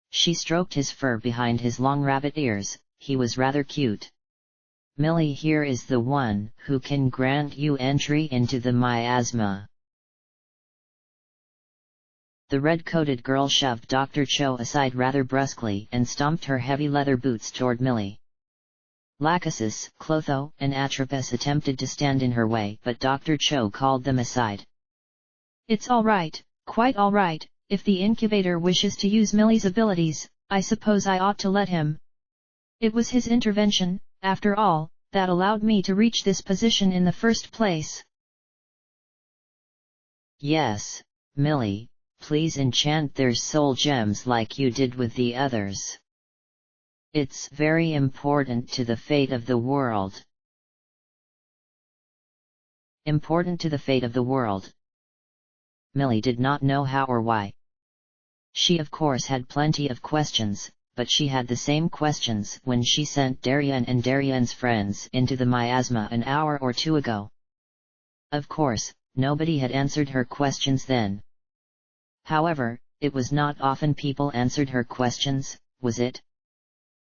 Speaker 1: She stroked his fur behind his long rabbit ears. He was rather cute. "Millie here is the one who can grant you entry into the miasma." The red-coated girl shoved Dr. Cho aside rather brusquely and stomped her heavy leather boots toward Millie. Lachesis, Clotho, and Atropos attempted to stand in her way, but Dr. Cho called them aside.
Speaker 2: "It's all right, quite all right. If the incubator wishes to use Millie's abilities, I suppose I ought to let him. It was his intervention, after all, that allowed me to reach this position in the first place."
Speaker 1: "Yes, Millie, please enchant their soul gems like you did with the others. It's very important to the fate of the world." Important to the fate of the world. Millie did not know how or why. She of course had plenty of questions, but she had the same questions when she sent Darien and Darien's friends into the miasma an hour or two ago. Of course, nobody had answered her questions then. However, it was not often people answered her questions, was it?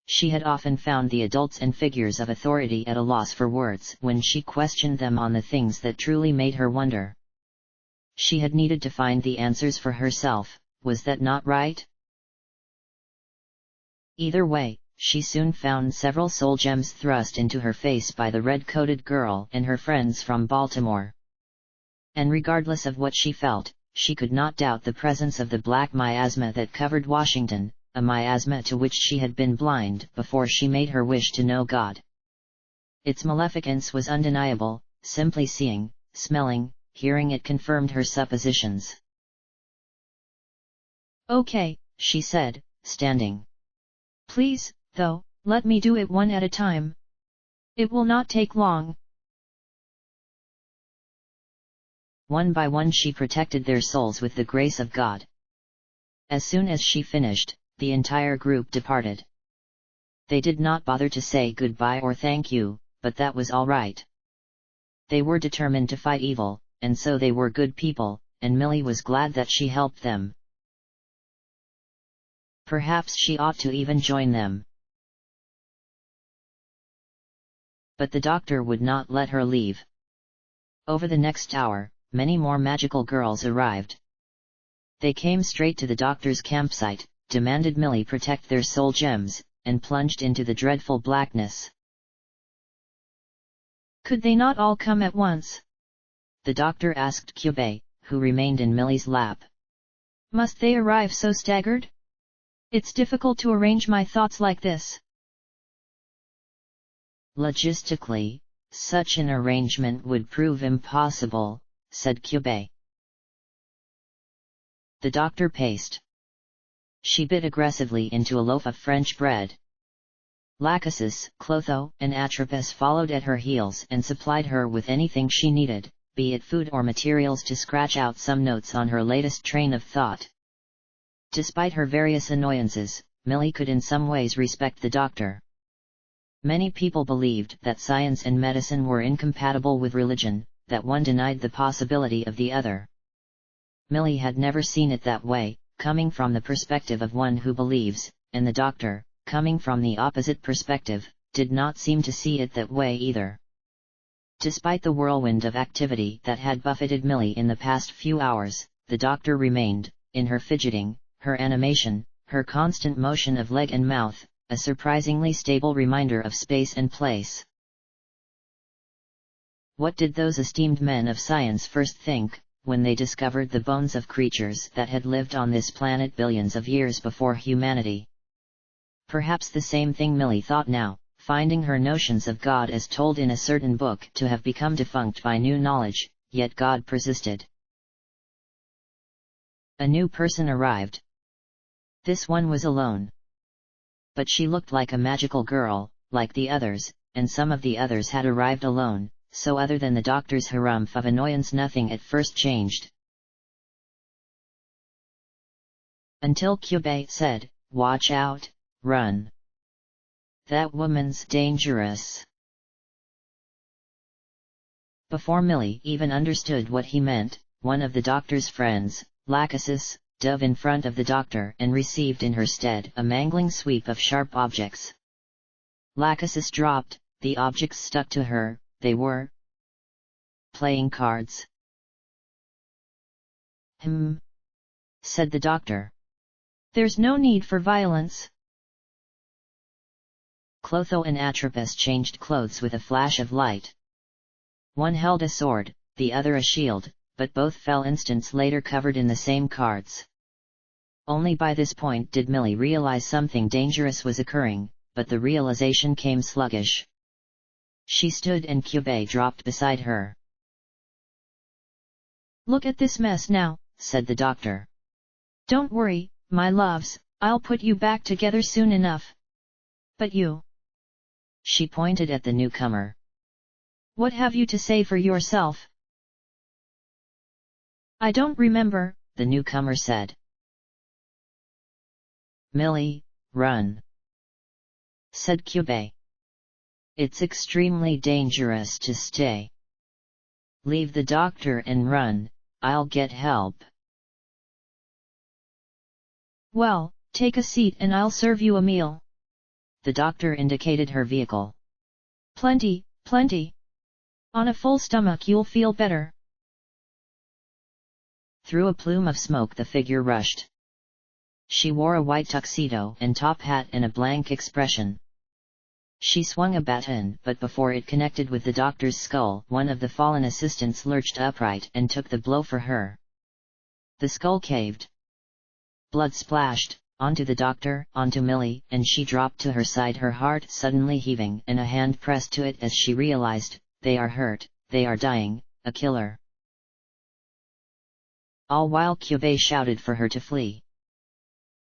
Speaker 1: She had often found the adults and figures of authority at a loss for words when she questioned them on the things that truly made her wonder. She had needed to find the answers for herself, was that not right? Either way, she soon found several soul gems thrust into her face by the red-coated girl and her friends from Baltimore. And regardless of what she felt, she could not doubt the presence of the black miasma that covered Washington, a miasma to which she had been blind before she made her wish to know God. Its maleficence was undeniable, simply seeing, smelling, hearing it confirmed her suppositions.
Speaker 2: "Okay," she said, standing. "Please, though, let me do it one at a time. It will not take long."
Speaker 1: One by one she protected their souls with the grace of God. As soon as she finished, the entire group departed. They did not bother to say goodbye or thank you, but that was all right. They were determined to fight evil, and so they were good people, and Millie was glad that she helped them. Perhaps she ought to even join them. But the doctor would not let her leave. Over the next hour, many more magical girls arrived. They came straight to the doctor's campsite, demanded Millie protect their soul gems, and plunged into the dreadful blackness.
Speaker 2: Could they not all come at once?
Speaker 1: The doctor asked Kyubei, who remained in Millie's lap.
Speaker 2: Must they arrive so staggered? It's difficult to arrange my thoughts like this.
Speaker 1: Logistically, such an arrangement would prove impossible, said Kyubei. The doctor paced. She bit aggressively into a loaf of French bread. Lachesis, Clotho, and Atropos followed at her heels and supplied her with anything she needed, be it food or materials to scratch out some notes on her latest train of thought. Despite her various annoyances, Millie could in some ways respect the doctor. Many people believed that science and medicine were incompatible with religion, that one denied the possibility of the other. Millie had never seen it that way, coming from the perspective of one who believes, and the doctor, coming from the opposite perspective, did not seem to see it that way either. Despite the whirlwind of activity that had buffeted Millie in the past few hours, the doctor remained, in her fidgeting, her animation, her constant motion of leg and mouth, a surprisingly stable reminder of space and place. What did those esteemed men of science first think, when they discovered the bones of creatures that had lived on this planet billions of years before humanity? Perhaps the same thing Millie thought now, finding her notions of God as told in a certain book to have become defunct by new knowledge, yet God persisted. A new person arrived. This one was alone. But she looked like a magical girl, like the others, and some of the others had arrived alone, so other than the doctor's harumph of annoyance nothing at first changed. Until Kyubei said, "Watch out, run. That woman's dangerous." Before Millie even understood what he meant, one of the doctor's friends, Lachesis, dove in front of the doctor and received in her stead a mangling sweep of sharp objects. Lachesis dropped, the objects stuck to her, they were playing cards. Said the doctor.
Speaker 2: There's no need for violence.
Speaker 1: Clotho and Atropos changed clothes with a flash of light. One held a sword, the other a shield, but both fell instants later covered in the same cards. Only by this point did Millie realize something dangerous was occurring, but the realization came sluggish. She stood and Kyubei dropped beside her.
Speaker 2: "Look at this mess now,"
Speaker 1: said the doctor.
Speaker 2: "Don't worry, my loves, I'll put you back together soon enough. But you..."
Speaker 1: She pointed at the newcomer.
Speaker 2: "What have you to say for yourself?" "I don't remember,"
Speaker 1: the newcomer said. "Millie, run," said Kyubei. "It's extremely dangerous to stay. Leave the doctor and run, I'll get help."
Speaker 2: "Well, take a seat and I'll serve you a meal."
Speaker 1: The doctor indicated her vehicle.
Speaker 2: "Plenty, plenty. On a full stomach you'll feel better."
Speaker 1: Through a plume of smoke the figure rushed. She wore a white tuxedo and top hat and a blank expression. She swung a baton, but before it connected with the doctor's skull, one of the fallen assistants lurched upright and took the blow for her. The skull caved. Blood splashed, onto the doctor, onto Millie, and she dropped to her side, her heart suddenly heaving and a hand pressed to it as she realized, they are hurt, they are dying, a killer. All while Kyubei shouted for her to flee.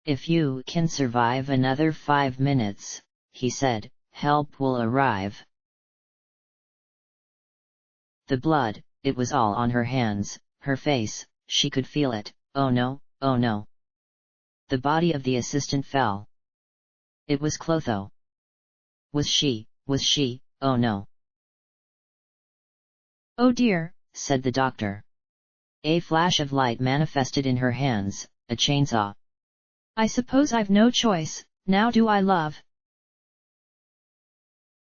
Speaker 1: "If you can survive another 5 minutes, he said, help will arrive." The blood, it was all on her hands, her face, she could feel it, oh no, oh no. The body of the assistant fell. It was Clotho. Was she, oh no.
Speaker 2: "Oh dear,"
Speaker 1: said the doctor. A flash of light manifested in her hands, a chainsaw.
Speaker 2: "I suppose I've no choice, now do I, love?"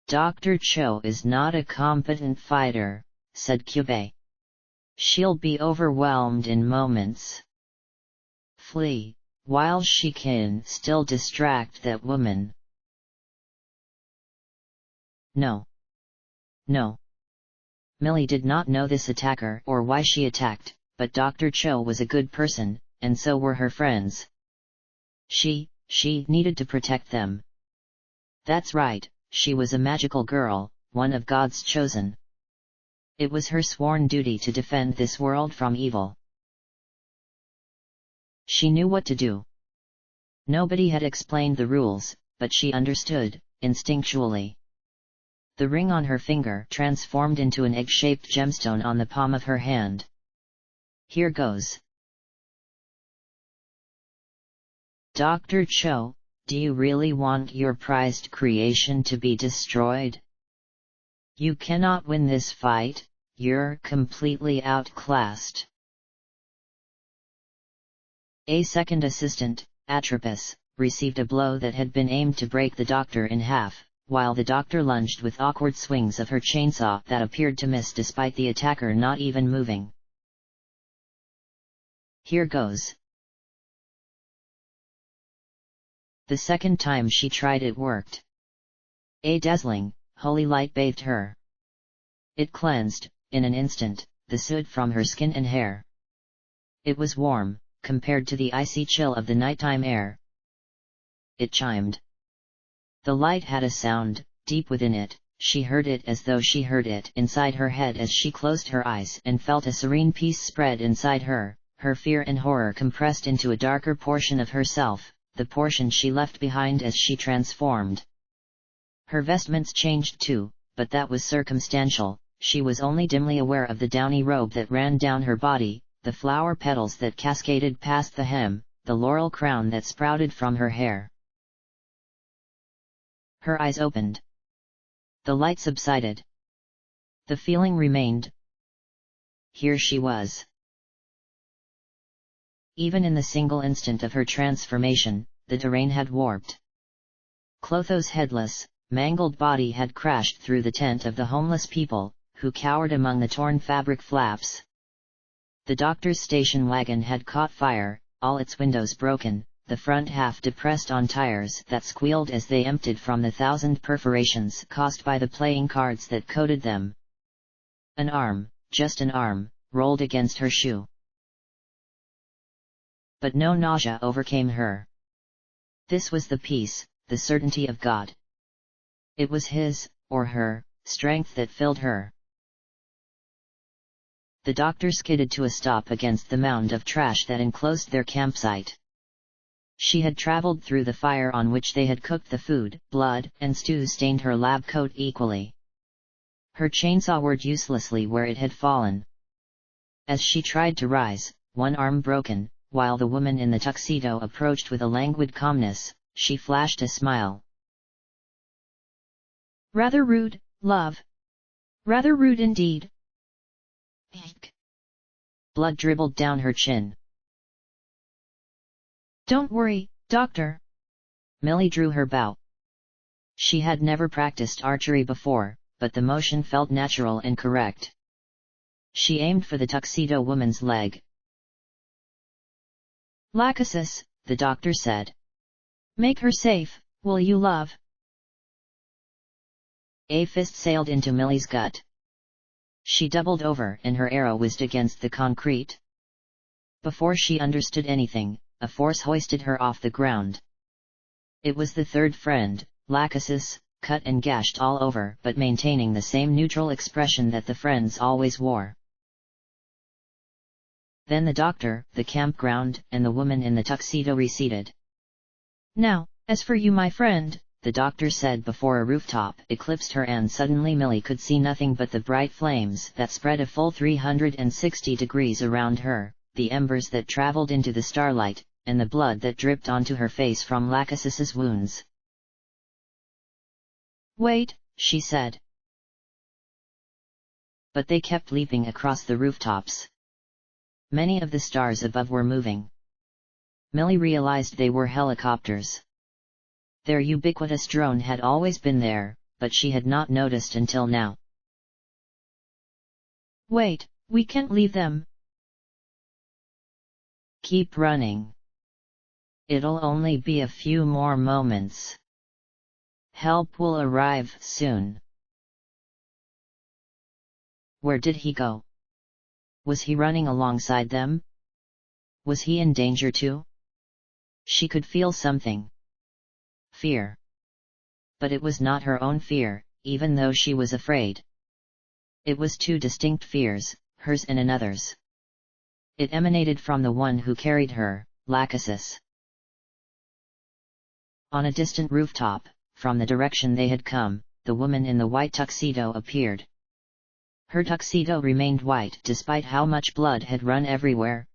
Speaker 1: "Dr. Cho is not a competent fighter," said Kyubei. "She'll be overwhelmed in moments. Flee, while she can still distract that woman. No. No. Millie did not know this attacker or why she attacked, but Dr. Cho was a good person, and so were her friends. She needed to protect them. That's right, she was a magical girl, one of God's chosen. It was her sworn duty to defend this world from evil. She knew what to do. Nobody had explained the rules, but she understood, instinctually. The ring on her finger transformed into an egg-shaped gemstone on the palm of her hand. Here goes. Dr. Cho, do you really want your prized creation to be destroyed? You cannot win this fight, you're completely outclassed. A second assistant, Atropos, received a blow that had been aimed to break the doctor in half, while the doctor lunged with awkward swings of her chainsaw that appeared to miss despite the attacker not even moving. Here goes. The second time she tried it worked. A dazzling, holy light bathed her. It cleansed, in an instant, the soot from her skin and hair. It was warm, compared to the icy chill of the nighttime air. It chimed. The light had a sound, deep within it, she heard it as though she heard it inside her head as she closed her eyes and felt a serene peace spread inside her, her fear and horror compressed into a darker portion of herself, the portion she left behind as she transformed. Her vestments changed too, but that was circumstantial, she was only dimly aware of the downy robe that ran down her body, the flower petals that cascaded past the hem, the laurel crown that sprouted from her hair. Her eyes opened. The light subsided. The feeling remained. Here she was. Even in the single instant of her transformation, the terrain had warped. Clotho's headless, mangled body had crashed through the tent of the homeless people, who cowered among the torn fabric flaps. The doctor's station wagon had caught fire, all its windows broken, the front half depressed on tires that squealed as they emptied from the 1,000 perforations caused by the playing cards that coated them. An arm, just an arm, rolled against her shoe. But no nausea overcame her. This was the peace, the certainty of God. It was his, or her, strength that filled her. The doctor skidded to a stop against the mound of trash that enclosed their campsite. She had traveled through the fire on which they had cooked the food, blood and stew stained her lab coat equally. Her chainsaw whirred uselessly where it had fallen. As she tried to rise, one arm broken, while the woman in the tuxedo approached with a languid calmness, she flashed a smile.
Speaker 2: Rather rude, love. Rather rude indeed. Eek.
Speaker 1: Blood dribbled down her chin.
Speaker 2: Don't worry, doctor.
Speaker 1: Millie drew her bow. She had never practiced archery before, but the motion felt natural and correct. She aimed for the tuxedo woman's leg.
Speaker 2: Lachesis,
Speaker 1: the doctor said.
Speaker 2: Make her safe, will you, love?
Speaker 1: A fist sailed into Millie's gut. She doubled over and her arrow whizzed against the concrete. Before she understood anything, a force hoisted her off the ground. It was the third friend, Lachesis, cut and gashed all over but maintaining the same neutral expression that the friends always wore. Then the doctor, the campground, and the woman in the tuxedo receded.
Speaker 2: Now, as for you, my friend,
Speaker 1: the doctor said before a rooftop eclipsed her and suddenly Millie could see nothing but the bright flames that spread a full 360 degrees around her, the embers that traveled into the starlight, and the blood that dripped onto her face from Lachesis's wounds.
Speaker 2: Wait,
Speaker 1: she said. But they kept leaping across the rooftops. Many of the stars above were moving. Millie realized they were helicopters. Their ubiquitous drone had always been there, but she had not noticed until now.
Speaker 2: Wait, we can't leave them.
Speaker 1: Keep running. It'll only be a few more moments. Help will arrive soon. Where did he go? Was he running alongside them? Was he in danger too? She could feel something. Fear. But it was not her own fear, even though she was afraid. It was two distinct fears, hers and another's. It emanated from the one who carried her, Lachesis. On a distant rooftop, from the direction they had come, the woman in the white tuxedo appeared. Her tuxedo remained white despite how much blood had run everywhere.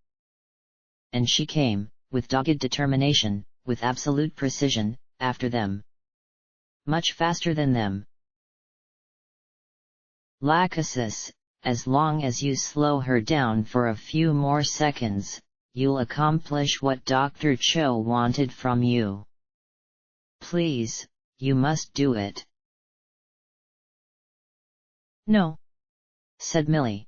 Speaker 1: And she came, with dogged determination, with absolute precision, after them. Much faster than them. Lachesis, as long as you slow her down for a few more seconds, you'll accomplish what Dr. Cho wanted from you. Please, you must do it.
Speaker 2: No,
Speaker 1: said Millie.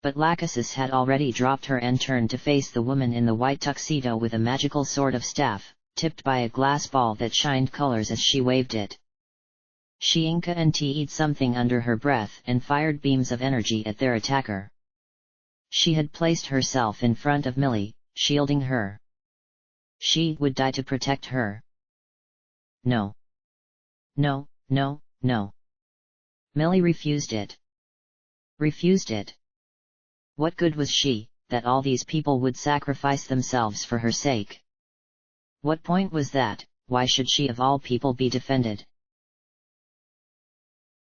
Speaker 1: But Lachesis had already dropped her and turned to face the woman in the white tuxedo with a magical sort of staff, tipped by a glass ball that shined colors as she waved it. She inka and t'd something under her breath and fired beams of energy at their attacker. She had placed herself in front of Millie, shielding her. She would die to protect her. No. No, no, no. Millie refused it. Refused it. What good was she, that all these people would sacrifice themselves for her sake? What point was that? Why should she of all people be defended?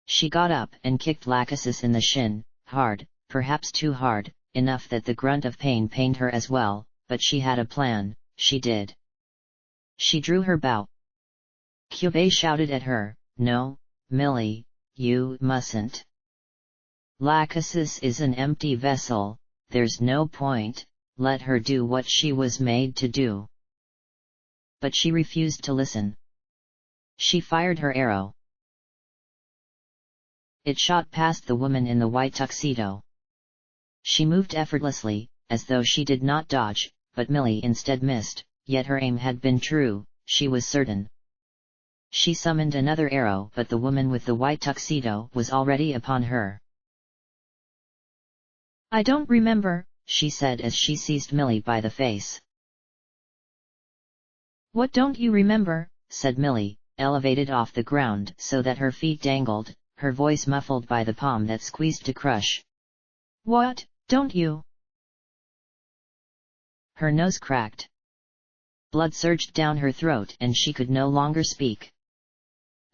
Speaker 1: She got up and kicked Lachesis in the shin, hard, perhaps too hard, enough that the grunt of pain pained her as well, but she had a plan, she did. She drew her bow. Kyubei shouted at her, "No, Millie, you mustn't. Lachesis is an empty vessel, there's no point, let her do what she was made to do." But she refused to listen. She fired her arrow. It shot past the woman in the white tuxedo. She moved effortlessly, as though she did not dodge, but Millie instead missed, yet her aim had been true, she was certain. She summoned another arrow, but the woman with the white tuxedo was already upon her.
Speaker 2: I don't remember,
Speaker 1: she said as she seized Millie by the face.
Speaker 2: What don't you remember?
Speaker 1: Said Millie, elevated off the ground so that her feet dangled, her voice muffled by the palm that squeezed to crush.
Speaker 2: What, don't you?
Speaker 1: Her nose cracked. Blood surged down her throat and she could no longer speak.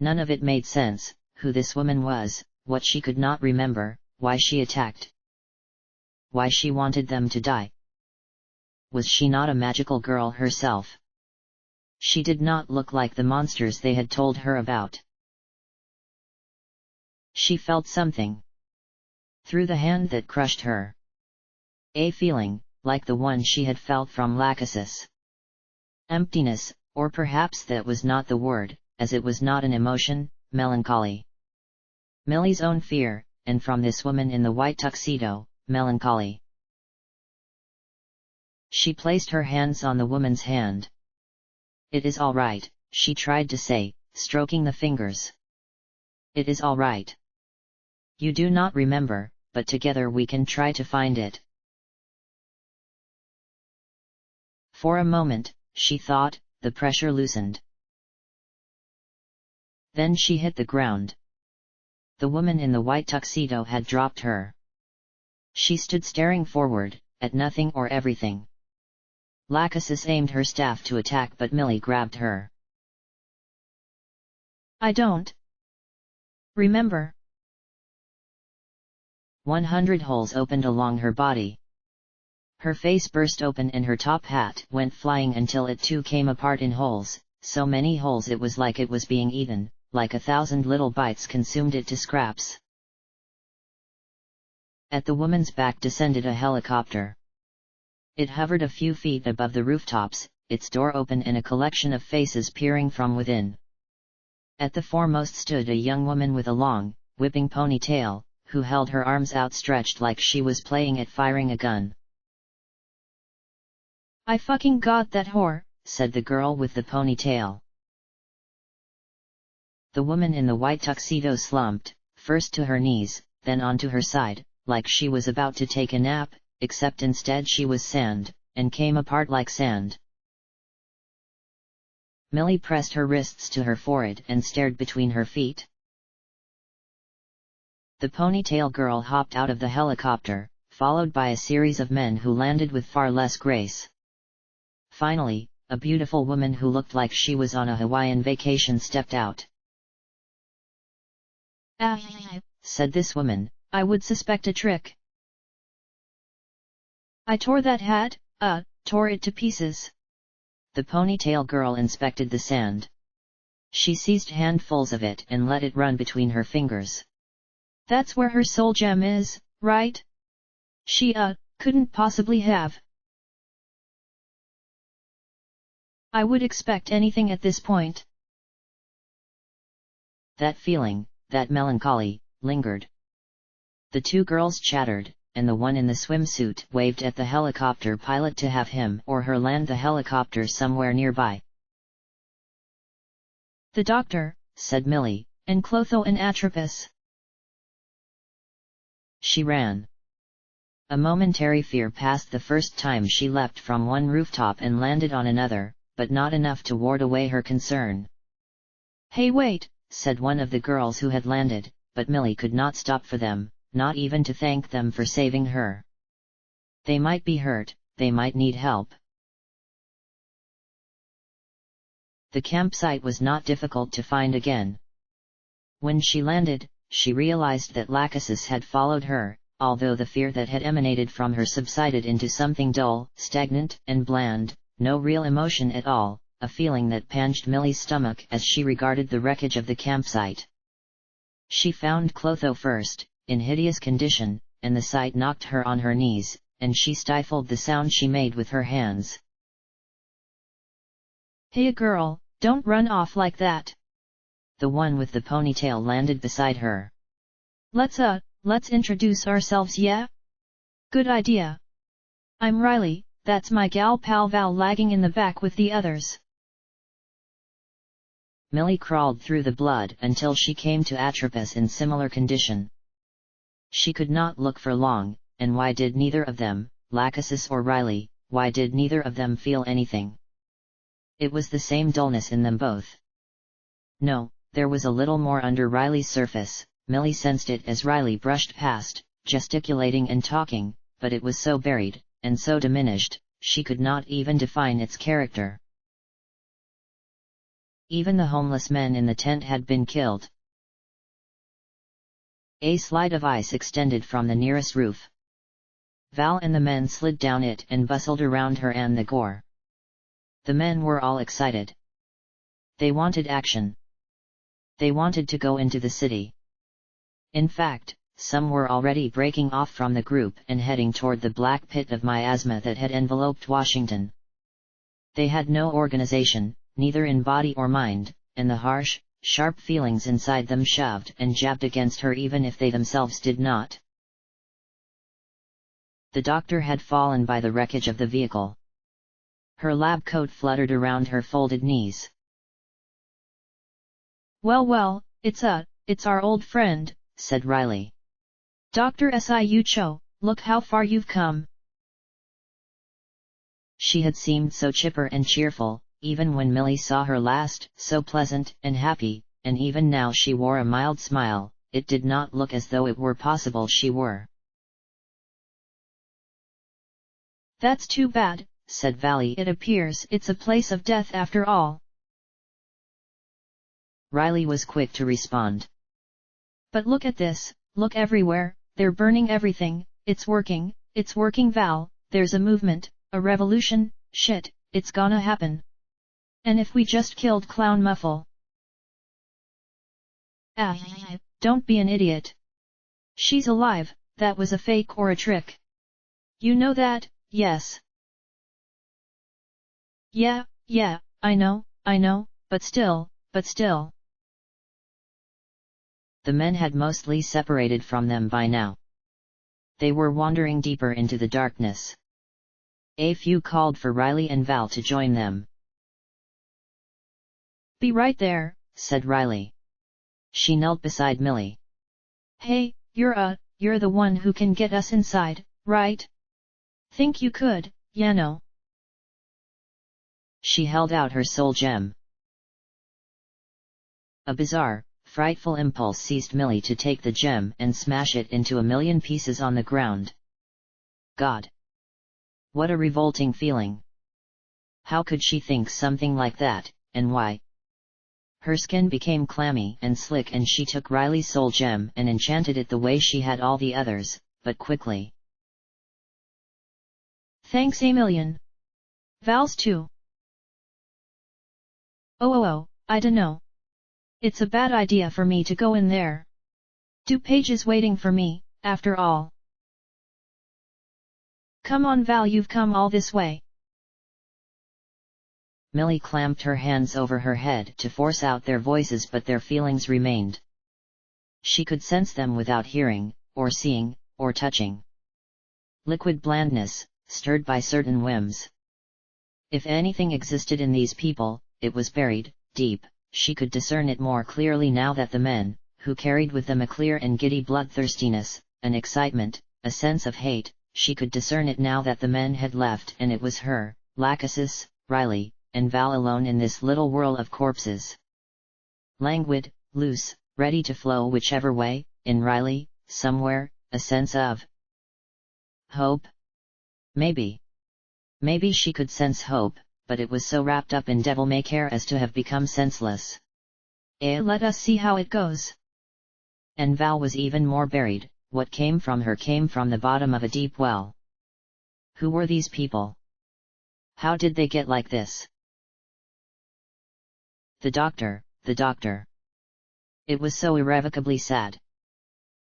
Speaker 1: None of it made sense, who this woman was, what she could not remember, why she attacked. Why she wanted them to die. Was she not a magical girl herself? She did not look like the monsters they had told her about. She felt something. Through the hand that crushed her. A feeling, like the one she had felt from Lachesis. Emptiness, or perhaps that was not the word, as it was not an emotion, melancholy. Millie's own fear, and from this woman in the white tuxedo, melancholy. She placed her hands on the woman's hand. "It is all right," she tried to say, stroking the fingers. "It is all right. You do not remember, but together we can try to find it." For a moment, she thought, the pressure loosened. Then she hit the ground. The woman in the white tuxedo had dropped her. She stood staring forward, at nothing or everything. Lachesis aimed her staff to attack but Millie grabbed her.
Speaker 2: "I don't remember."
Speaker 1: 100 holes opened along her body. Her face burst open and her top hat went flying until it too came apart in holes, so many holes it was like it was being eaten, like 1,000 little bites consumed it to scraps. At the woman's back descended a helicopter. It hovered a few feet above the rooftops, its door open and a collection of faces peering from within. At the foremost stood a young woman with a long, whipping ponytail, who held her arms outstretched like she was playing at firing a gun.
Speaker 2: I fucking got that whore,
Speaker 1: said the girl with the ponytail. The woman in the white tuxedo slumped, first to her knees, then onto her side, like she was about to take a nap, except instead she was sand, and came apart like sand. Millie pressed her wrists to her forehead and stared between her feet. The ponytail girl hopped out of the helicopter, followed by a series of men who landed with far less grace. Finally, a beautiful woman who looked like she was on a Hawaiian vacation stepped out.
Speaker 2: Said this woman, I would suspect a trick. I tore that hat, tore it to pieces.
Speaker 1: The ponytail girl inspected the sand. She seized handfuls of it and let it run between her fingers.
Speaker 2: That's where her soul gem is, right? She, couldn't possibly have. I would expect anything at this point.
Speaker 1: That feeling, that melancholy, lingered. The two girls chattered, and the one in the swimsuit waved at the helicopter pilot to have him or her land the helicopter somewhere nearby.
Speaker 2: The doctor,
Speaker 1: said Millie,
Speaker 2: and Clotho and Atropos.
Speaker 1: She ran. A momentary fear passed the first time she leapt from one rooftop and landed on another, but not enough to ward away her concern.
Speaker 2: Hey wait,
Speaker 1: said one of the girls who had landed, but Millie could not stop for them, not even to thank them for saving her. They might be hurt, they might need help. The campsite was not difficult to find again. When she landed, she realized that Lachesis had followed her, although the fear that had emanated from her subsided into something dull, stagnant, and bland, no real emotion at all, a feeling that pinched Millie's stomach as she regarded the wreckage of the campsite. She found Clotho first, in hideous condition, and the sight knocked her on her knees, and she stifled the sound she made with her hands.
Speaker 2: Hey girl, don't run off like that.
Speaker 1: The one with the ponytail landed beside her.
Speaker 2: Let's introduce ourselves, yeah? Good idea. I'm Riley, that's my gal pal Val lagging in the back with the others.
Speaker 1: Millie crawled through the blood until she came to Atropos in similar condition. She could not look for long, and why did neither of them, Lachesis or Riley, why did neither of them feel anything? It was the same dullness in them both. No, there was a little more under Riley's surface. Millie sensed it as Riley brushed past, gesticulating and talking, but it was so buried, and so diminished, she could not even define its character. Even the homeless men in the tent had been killed. A slide of ice extended from the nearest roof. Val and the men slid down it and bustled around her and the gore. The men were all excited. They wanted action. They wanted to go into the city. In fact, some were already breaking off from the group and heading toward the black pit of miasma that had enveloped Washington. They had no organization, neither in body or mind, and the harsh, sharp feelings inside them shoved and jabbed against her even if they themselves did not. The doctor had fallen by the wreckage of the vehicle. Her lab coat fluttered around her folded knees.
Speaker 2: Well, it's our old friend,
Speaker 1: said Riley.
Speaker 2: Dr. Siu Cho, look how far you've come.
Speaker 1: She had seemed so chipper and cheerful, even when Millie saw her last, so pleasant and happy, and even now she wore a mild smile. It did not look as though it were possible she were.
Speaker 2: That's too bad,
Speaker 1: said Valley.
Speaker 2: It appears it's a place of death after all.
Speaker 1: Riley was quick to respond.
Speaker 2: But look at this, look everywhere, they're burning everything, it's working Val, there's a movement, a revolution, shit, it's gonna happen. And if we just killed Clown Muffle? Don't be an idiot. She's alive, that was a fake or a trick. You know that, yes. Yeah, I know, but still.
Speaker 1: The men had mostly separated from them by now. They were wandering deeper into the darkness. A few called for Riley and Val to join them.
Speaker 2: "Be right there,"
Speaker 1: said Riley. She knelt beside Millie.
Speaker 2: "Hey, you're the one who can get us inside, right? Think you could, Yano?"
Speaker 1: She held out her soul gem. A bizarre, frightful impulse seized Millie to take the gem and smash it into a million pieces on the ground. God! What a revolting feeling! How could she think something like that, and why? Her skin became clammy and slick and she took Riley's soul gem and enchanted it the way she had all the others, but quickly.
Speaker 2: "Thanks a million. Val's too." Oh, I dunno. It's a bad idea for me to go in there. Do pages waiting for me, after all. Come on Val, you've come all this way."
Speaker 1: Millie clamped her hands over her head to force out their voices, but their feelings remained. She could sense them without hearing, or seeing, or touching. Liquid blandness, stirred by certain whims. If anything existed in these people, it was buried, deep. She could discern it more clearly now that the men, who carried with them a clear and giddy bloodthirstiness, an excitement, a sense of hate, she could discern it now that the men had left and it was her, Lachesis, Riley, and Val alone in this little whirl of corpses. Languid, loose, ready to flow whichever way, in Riley, somewhere, a sense of hope? Maybe. Maybe she could sense hope, but it was so wrapped up in devil-may-care as to have become senseless.
Speaker 2: Let us see how it goes."
Speaker 1: And Val was even more buried. What came from her came from the bottom of a deep well. Who were these people? How did they get like this? The doctor. It was so irrevocably sad.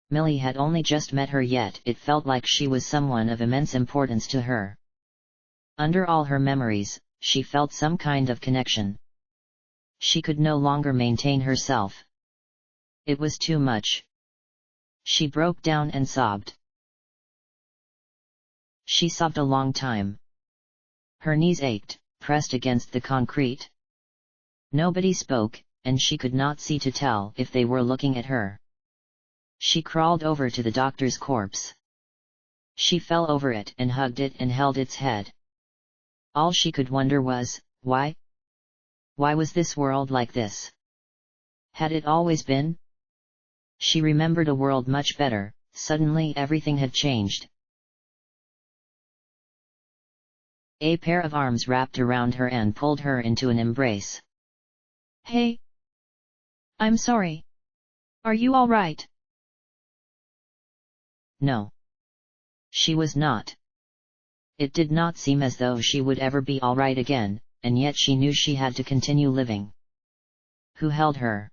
Speaker 1: Millie had only just met her, yet it felt like she was someone of immense importance to her. Under all her memories, she felt some kind of connection. She could no longer maintain herself. It was too much. She broke down and sobbed. She sobbed a long time. Her knees ached, pressed against the concrete. Nobody spoke, and she could not see to tell if they were looking at her. She crawled over to the doctor's corpse. She fell over it and hugged it and held its head. All she could wonder was, why? Why was this world like this? Had it always been? She remembered a world much better. Suddenly everything had changed. A pair of arms wrapped around her and pulled her into an embrace.
Speaker 2: "Hey! I'm sorry. Are you all right?"
Speaker 1: No. She was not. It did not seem as though she would ever be all right again, and yet she knew she had to continue living. Who held her?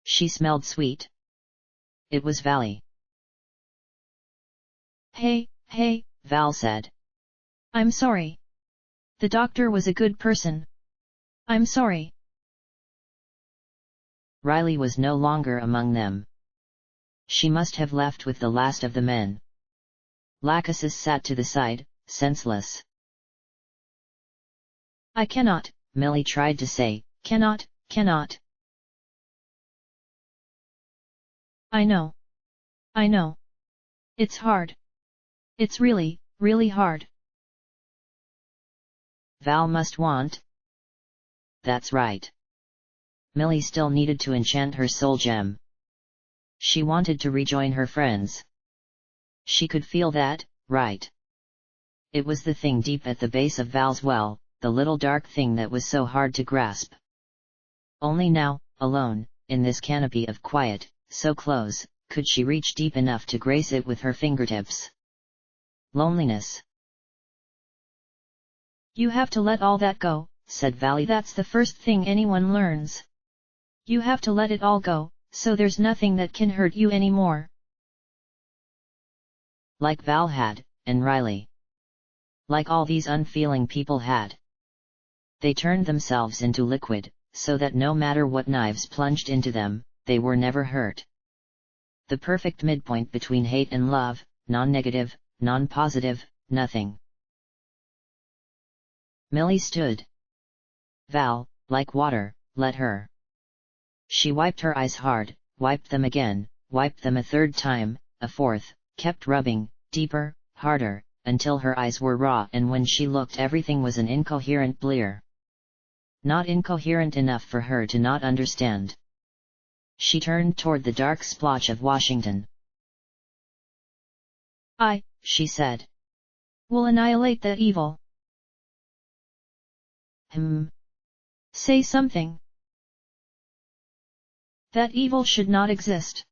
Speaker 1: She smelled sweet. It was Valley.
Speaker 2: Hey,
Speaker 1: Val said.
Speaker 2: "I'm sorry. The doctor was a good person. I'm sorry."
Speaker 1: Riley was no longer among them. She must have left with the last of the men. Lachesis sat to the side, senseless.
Speaker 2: "I cannot,"
Speaker 1: Millie tried to say,
Speaker 2: cannot. I know. It's hard. It's really, really hard."
Speaker 1: Val must want. That's right. Millie still needed to enchant her soul gem. She wanted to rejoin her friends. She could feel that, right? It was the thing deep at the base of Val's well, the little dark thing that was so hard to grasp. Only now, alone, in this canopy of quiet, so close, could she reach deep enough to grace it with her fingertips. Loneliness.
Speaker 2: "You have to let all that go,"
Speaker 1: said Valley.
Speaker 2: "That's the first thing anyone learns. You have to let it all go, so there's nothing that can hurt you anymore."
Speaker 1: Like Val had, and Riley. Like all these unfeeling people had. They turned themselves into liquid, so that no matter what knives plunged into them, they were never hurt. The perfect midpoint between hate and love, non-negative, non-positive, nothing. Millie stood. Val, like water, let her. She wiped her eyes hard, wiped them again, wiped them a third time, a fourth, kept rubbing, deeper, harder, until her eyes were raw, and when she looked everything was an incoherent blear. Not incoherent enough for her to not understand. She turned toward the dark splotch of Washington.
Speaker 2: She said, will annihilate that evil. Say something. That evil should not exist.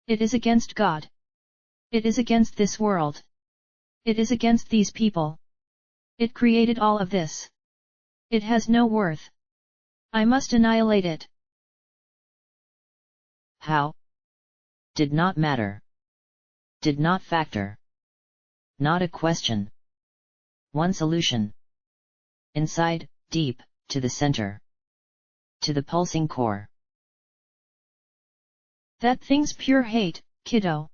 Speaker 2: It is against God. It is against this world. It is against these people. It created all of this. It has no worth. I must annihilate it.
Speaker 1: How? Did not matter. Did not factor. Not a question. One solution. Inside, deep, to the center. To the pulsing core.
Speaker 2: That thing's pure hate, kiddo,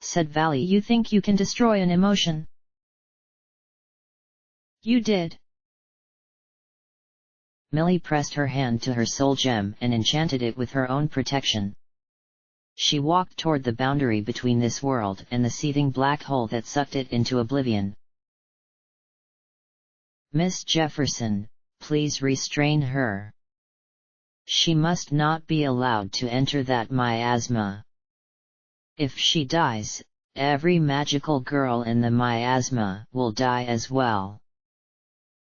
Speaker 1: said Valley.
Speaker 2: You think you can destroy an emotion? You did.
Speaker 1: Millie pressed her hand to her soul gem and enchanted it with her own protection. She walked toward the boundary between this world and the seething black hole that sucked it into oblivion. Miss Jefferson, please restrain her. She must not be allowed to enter that miasma. If she dies, every magical girl in the miasma will die as well.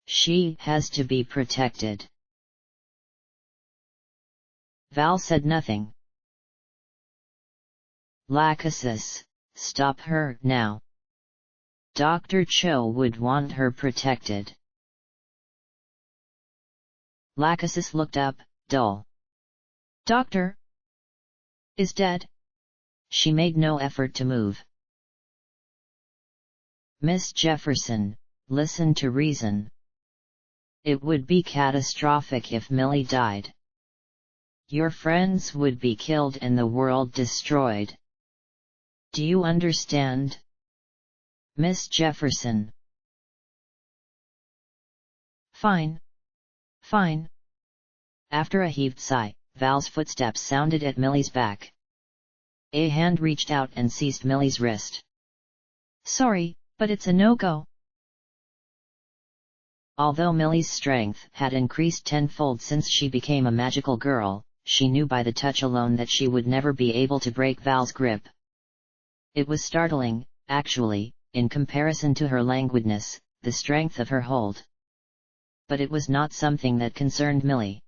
Speaker 1: She has to be protected. Val said nothing. Lachesis, stop her now. Dr. Cho would want her protected. Lachesis looked up, dull.
Speaker 2: Doctor is dead.
Speaker 1: She made no effort to move. Miss Jefferson, listen to reason. It would be catastrophic if Millie died. Your friends would be killed and the world destroyed. Do you understand? Miss Jefferson.
Speaker 2: Fine. Fine.
Speaker 1: After a heaved sigh, Val's footsteps sounded at Millie's back. A hand reached out and seized Millie's wrist.
Speaker 2: Sorry, but it's a no-go.
Speaker 1: Although Millie's strength had increased tenfold since she became a magical girl, she knew by the touch alone that she would never be able to break Val's grip. It was startling, actually, in comparison to her languidness, the strength of her hold. But it was not something that concerned Millie.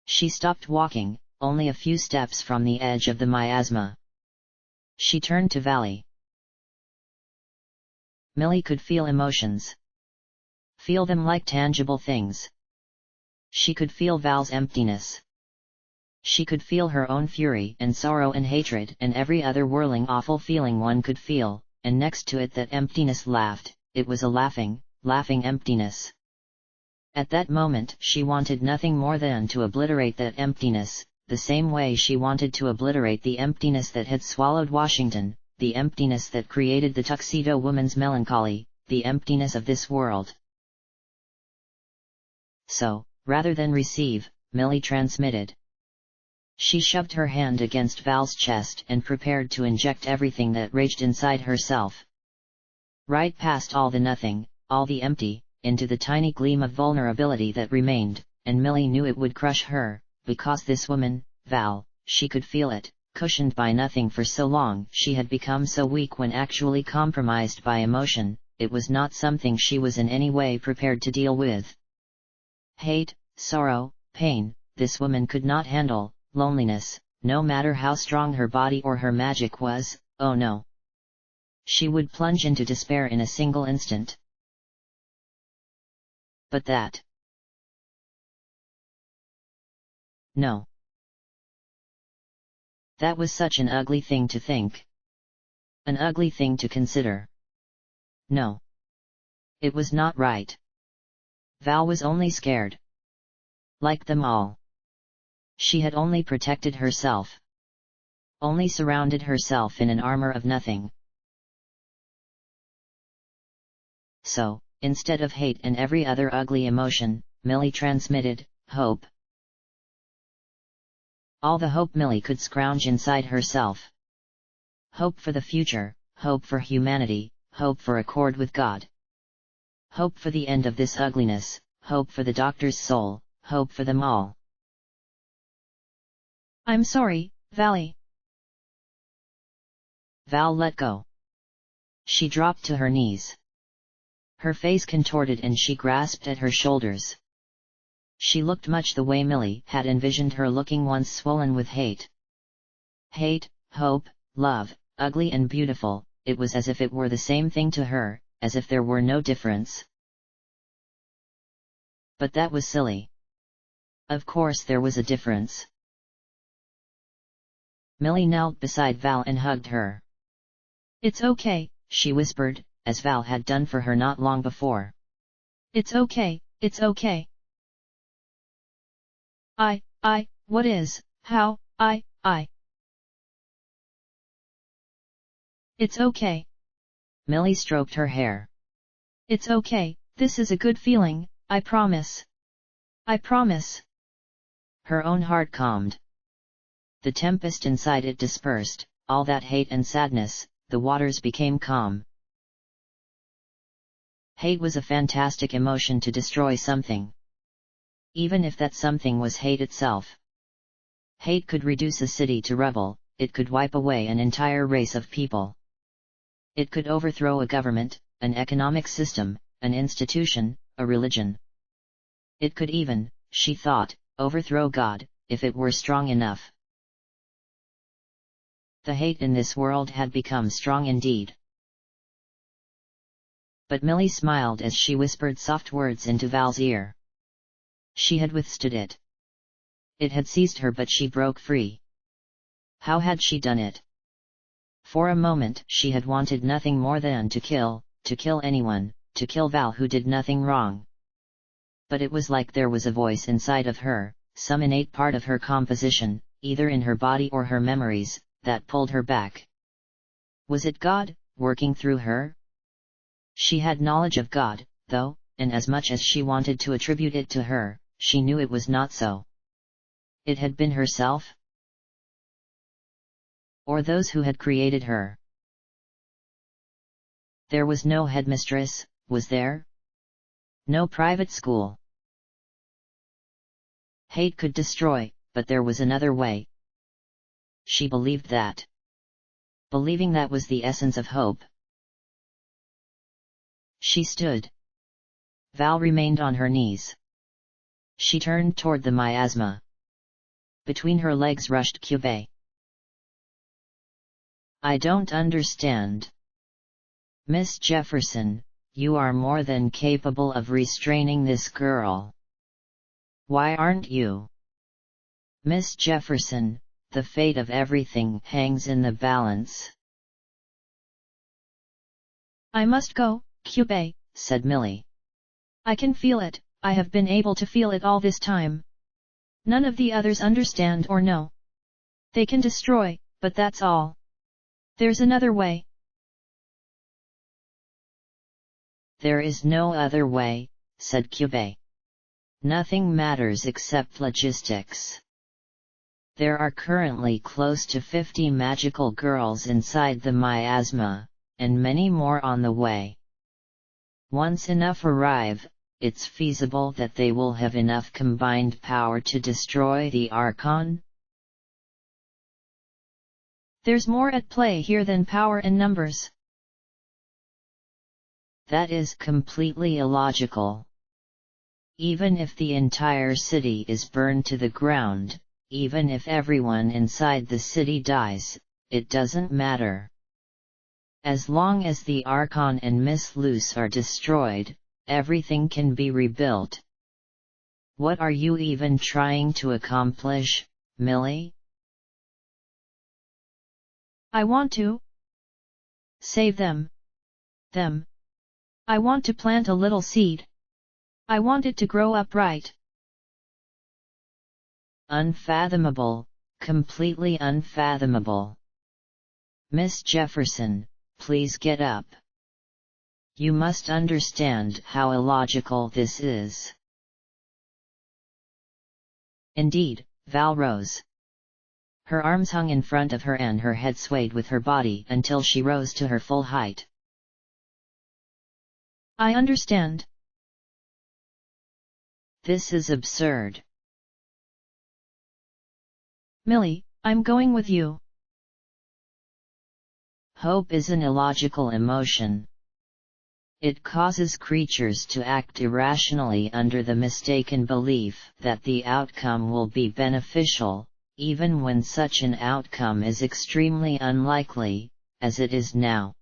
Speaker 1: She stopped walking, only a few steps from the edge of the miasma. She turned to Valley. Millie could feel emotions. Feel them like tangible things. She could feel Val's emptiness. She could feel her own fury and sorrow and hatred and every other whirling awful feeling one could feel, and next to it that emptiness laughed. It was a laughing emptiness. At that moment she wanted nothing more than to obliterate that emptiness, the same way she wanted to obliterate the emptiness that had swallowed Washington, the emptiness that created the Tuxedo Woman's melancholy, the emptiness of this world. So, rather than receive, Millie transmitted. She shoved her hand against Val's chest and prepared to inject everything that raged inside herself. Right past all the nothing, all the empty, into the tiny gleam of vulnerability that remained, and Millie knew it would crush her, because this woman, Val, she could feel it, cushioned by nothing for so long. She had become so weak when actually compromised by emotion, it was not something she was in any way prepared to deal with. Hate, sorrow, pain, this woman could not handle. Loneliness, no matter how strong her body or her magic was, oh no. She would plunge into despair in a single instant. But that. No. That was such an ugly thing to think. An ugly thing to consider. No. It was not right. Val was only scared. Like them all. She had only protected herself. Only surrounded herself in an armor of nothing. So, Instead of hate and every other ugly emotion, Millie transmitted hope. All the hope Millie could scrounge inside herself. Hope for the future, hope for humanity, hope for accord with God. Hope for the end of this ugliness, hope for the doctor's soul, hope for them all.
Speaker 2: I'm sorry, Valley.
Speaker 1: Val let go. She dropped to her knees. Her face contorted and she grasped at her shoulders. She looked much the way Millie had envisioned her looking once swollen with hate. Hate, hope, love, ugly and beautiful, it was as if it were the same thing to her, as if there were no difference. But that was silly. Of course there was a difference. Millie knelt beside Val and hugged her.
Speaker 2: It's okay,
Speaker 1: she whispered, as Val had done for her not long before.
Speaker 2: It's okay, it's okay. What is, how, It's okay.
Speaker 1: Millie stroked her hair.
Speaker 2: It's okay, this is a good feeling, I promise. I promise.
Speaker 1: Her own heart calmed. The tempest inside it dispersed, all that hate and sadness, the waters became calm. Hate was a fantastic emotion to destroy something. Even if that something was hate itself. Hate could reduce a city to rubble, it could wipe away an entire race of people. It could overthrow a government, an economic system, an institution, a religion. It could even, she thought, overthrow God, if it were strong enough. The hate in this world had become strong indeed. But Millie smiled as she whispered soft words into Val's ear. She had withstood it. It had seized her but she broke free. How had she done it? For a moment she had wanted nothing more than to kill anyone, to kill Val who did nothing wrong. But it was like there was a voice inside of her, some innate part of her composition, either in her body or her memories, that pulled her back. Was it God, working through her? She had knowledge of God, though, and as much as she wanted to attribute it to her, she knew it was not so. It had been herself? Or those who had created her? There was no headmistress, was there? No private school. Hate could destroy, but there was another way. She believed that. Believing that was the essence of hope. She stood. Val remained on her knees. She turned toward the miasma. Between her legs rushed Cube. I don't understand. Miss Jefferson, you are more than capable of restraining this girl. Why aren't you? Miss Jefferson, the fate of everything hangs in the balance.
Speaker 2: I must go, Cube,
Speaker 1: said Millie.
Speaker 2: I can feel it, I have been able to feel it all this time. None of the others understand or know. They can destroy, but that's all. There's another way.
Speaker 1: There is no other way, said Cube. Nothing matters except logistics. There are currently close to 50 magical girls inside the miasma, and many more on the way. Once enough arrive, it's feasible that they will have enough combined power to destroy the Archon?
Speaker 2: There's more at play here than power and numbers.
Speaker 1: That is completely illogical. Even if the entire city is burned to the ground, even if everyone inside the city dies, it doesn't matter. As long as the Archon and Miss Luce are destroyed, everything can be rebuilt. What are you even trying to accomplish, Millie?
Speaker 2: I want to save them. I want to plant a little seed. I want it to grow up right.
Speaker 1: Unfathomable, completely unfathomable. Miss Jefferson, please get up. You must understand how illogical this is. Indeed, Val rose. Her arms hung in front of her and her head swayed with her body until she rose to her full height.
Speaker 2: I understand.
Speaker 1: This is absurd.
Speaker 2: Millie, I'm going with you.
Speaker 1: Hope is an illogical emotion. It causes creatures to act irrationally under the mistaken belief that the outcome will be beneficial, even when such an outcome is extremely unlikely, as it is now.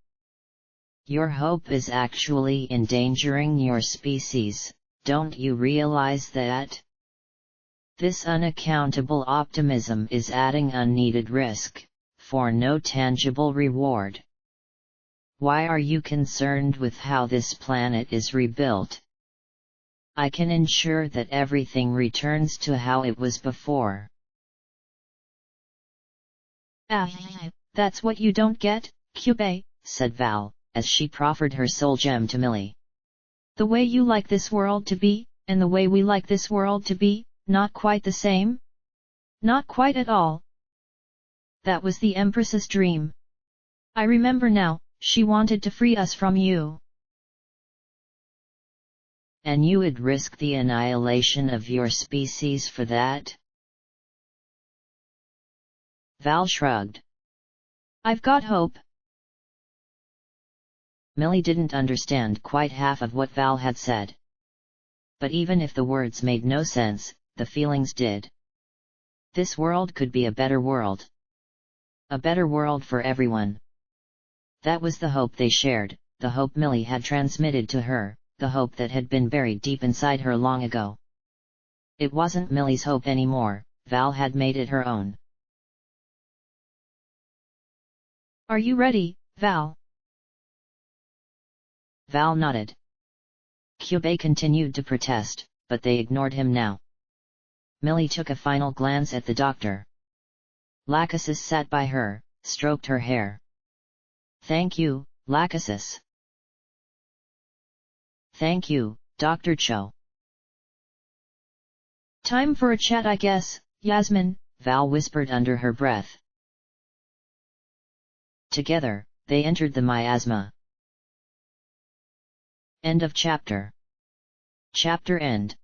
Speaker 1: Your hope is actually endangering your species, don't you realize that? This unaccountable optimism is adding unneeded risk, for no tangible reward. Why are you concerned with how this planet is rebuilt? I can ensure that everything returns to how it was before.
Speaker 2: That's what you don't get, Cube,
Speaker 1: said Val, as she proffered her soul gem to Millie.
Speaker 2: The way you like this world to be, and the way we like this world to be, not quite the same? Not quite at all. That was the Empress's dream. I remember now. She wanted to free us from you.
Speaker 1: And you would risk the annihilation of your species for that? Val shrugged.
Speaker 2: I've got hope.
Speaker 1: Millie didn't understand quite half of what Val had said. But even if the words made no sense, the feelings did. This world could be a better world. A better world for everyone. That was the hope they shared, the hope Millie had transmitted to her, the hope that had been buried deep inside her long ago. It wasn't Millie's hope anymore, Val had made it her own.
Speaker 2: Are you ready, Val?
Speaker 1: Val nodded. Cube continued to protest, but they ignored him now. Millie took a final glance at the doctor. Lachesis sat by her, stroked her hair. Thank you, Lachesis. Thank you, Dr. Cho.
Speaker 2: Time for a chat, I guess, Yasmin,
Speaker 1: Val whispered under her breath. Together, they entered the miasma. End of chapter. Chapter end.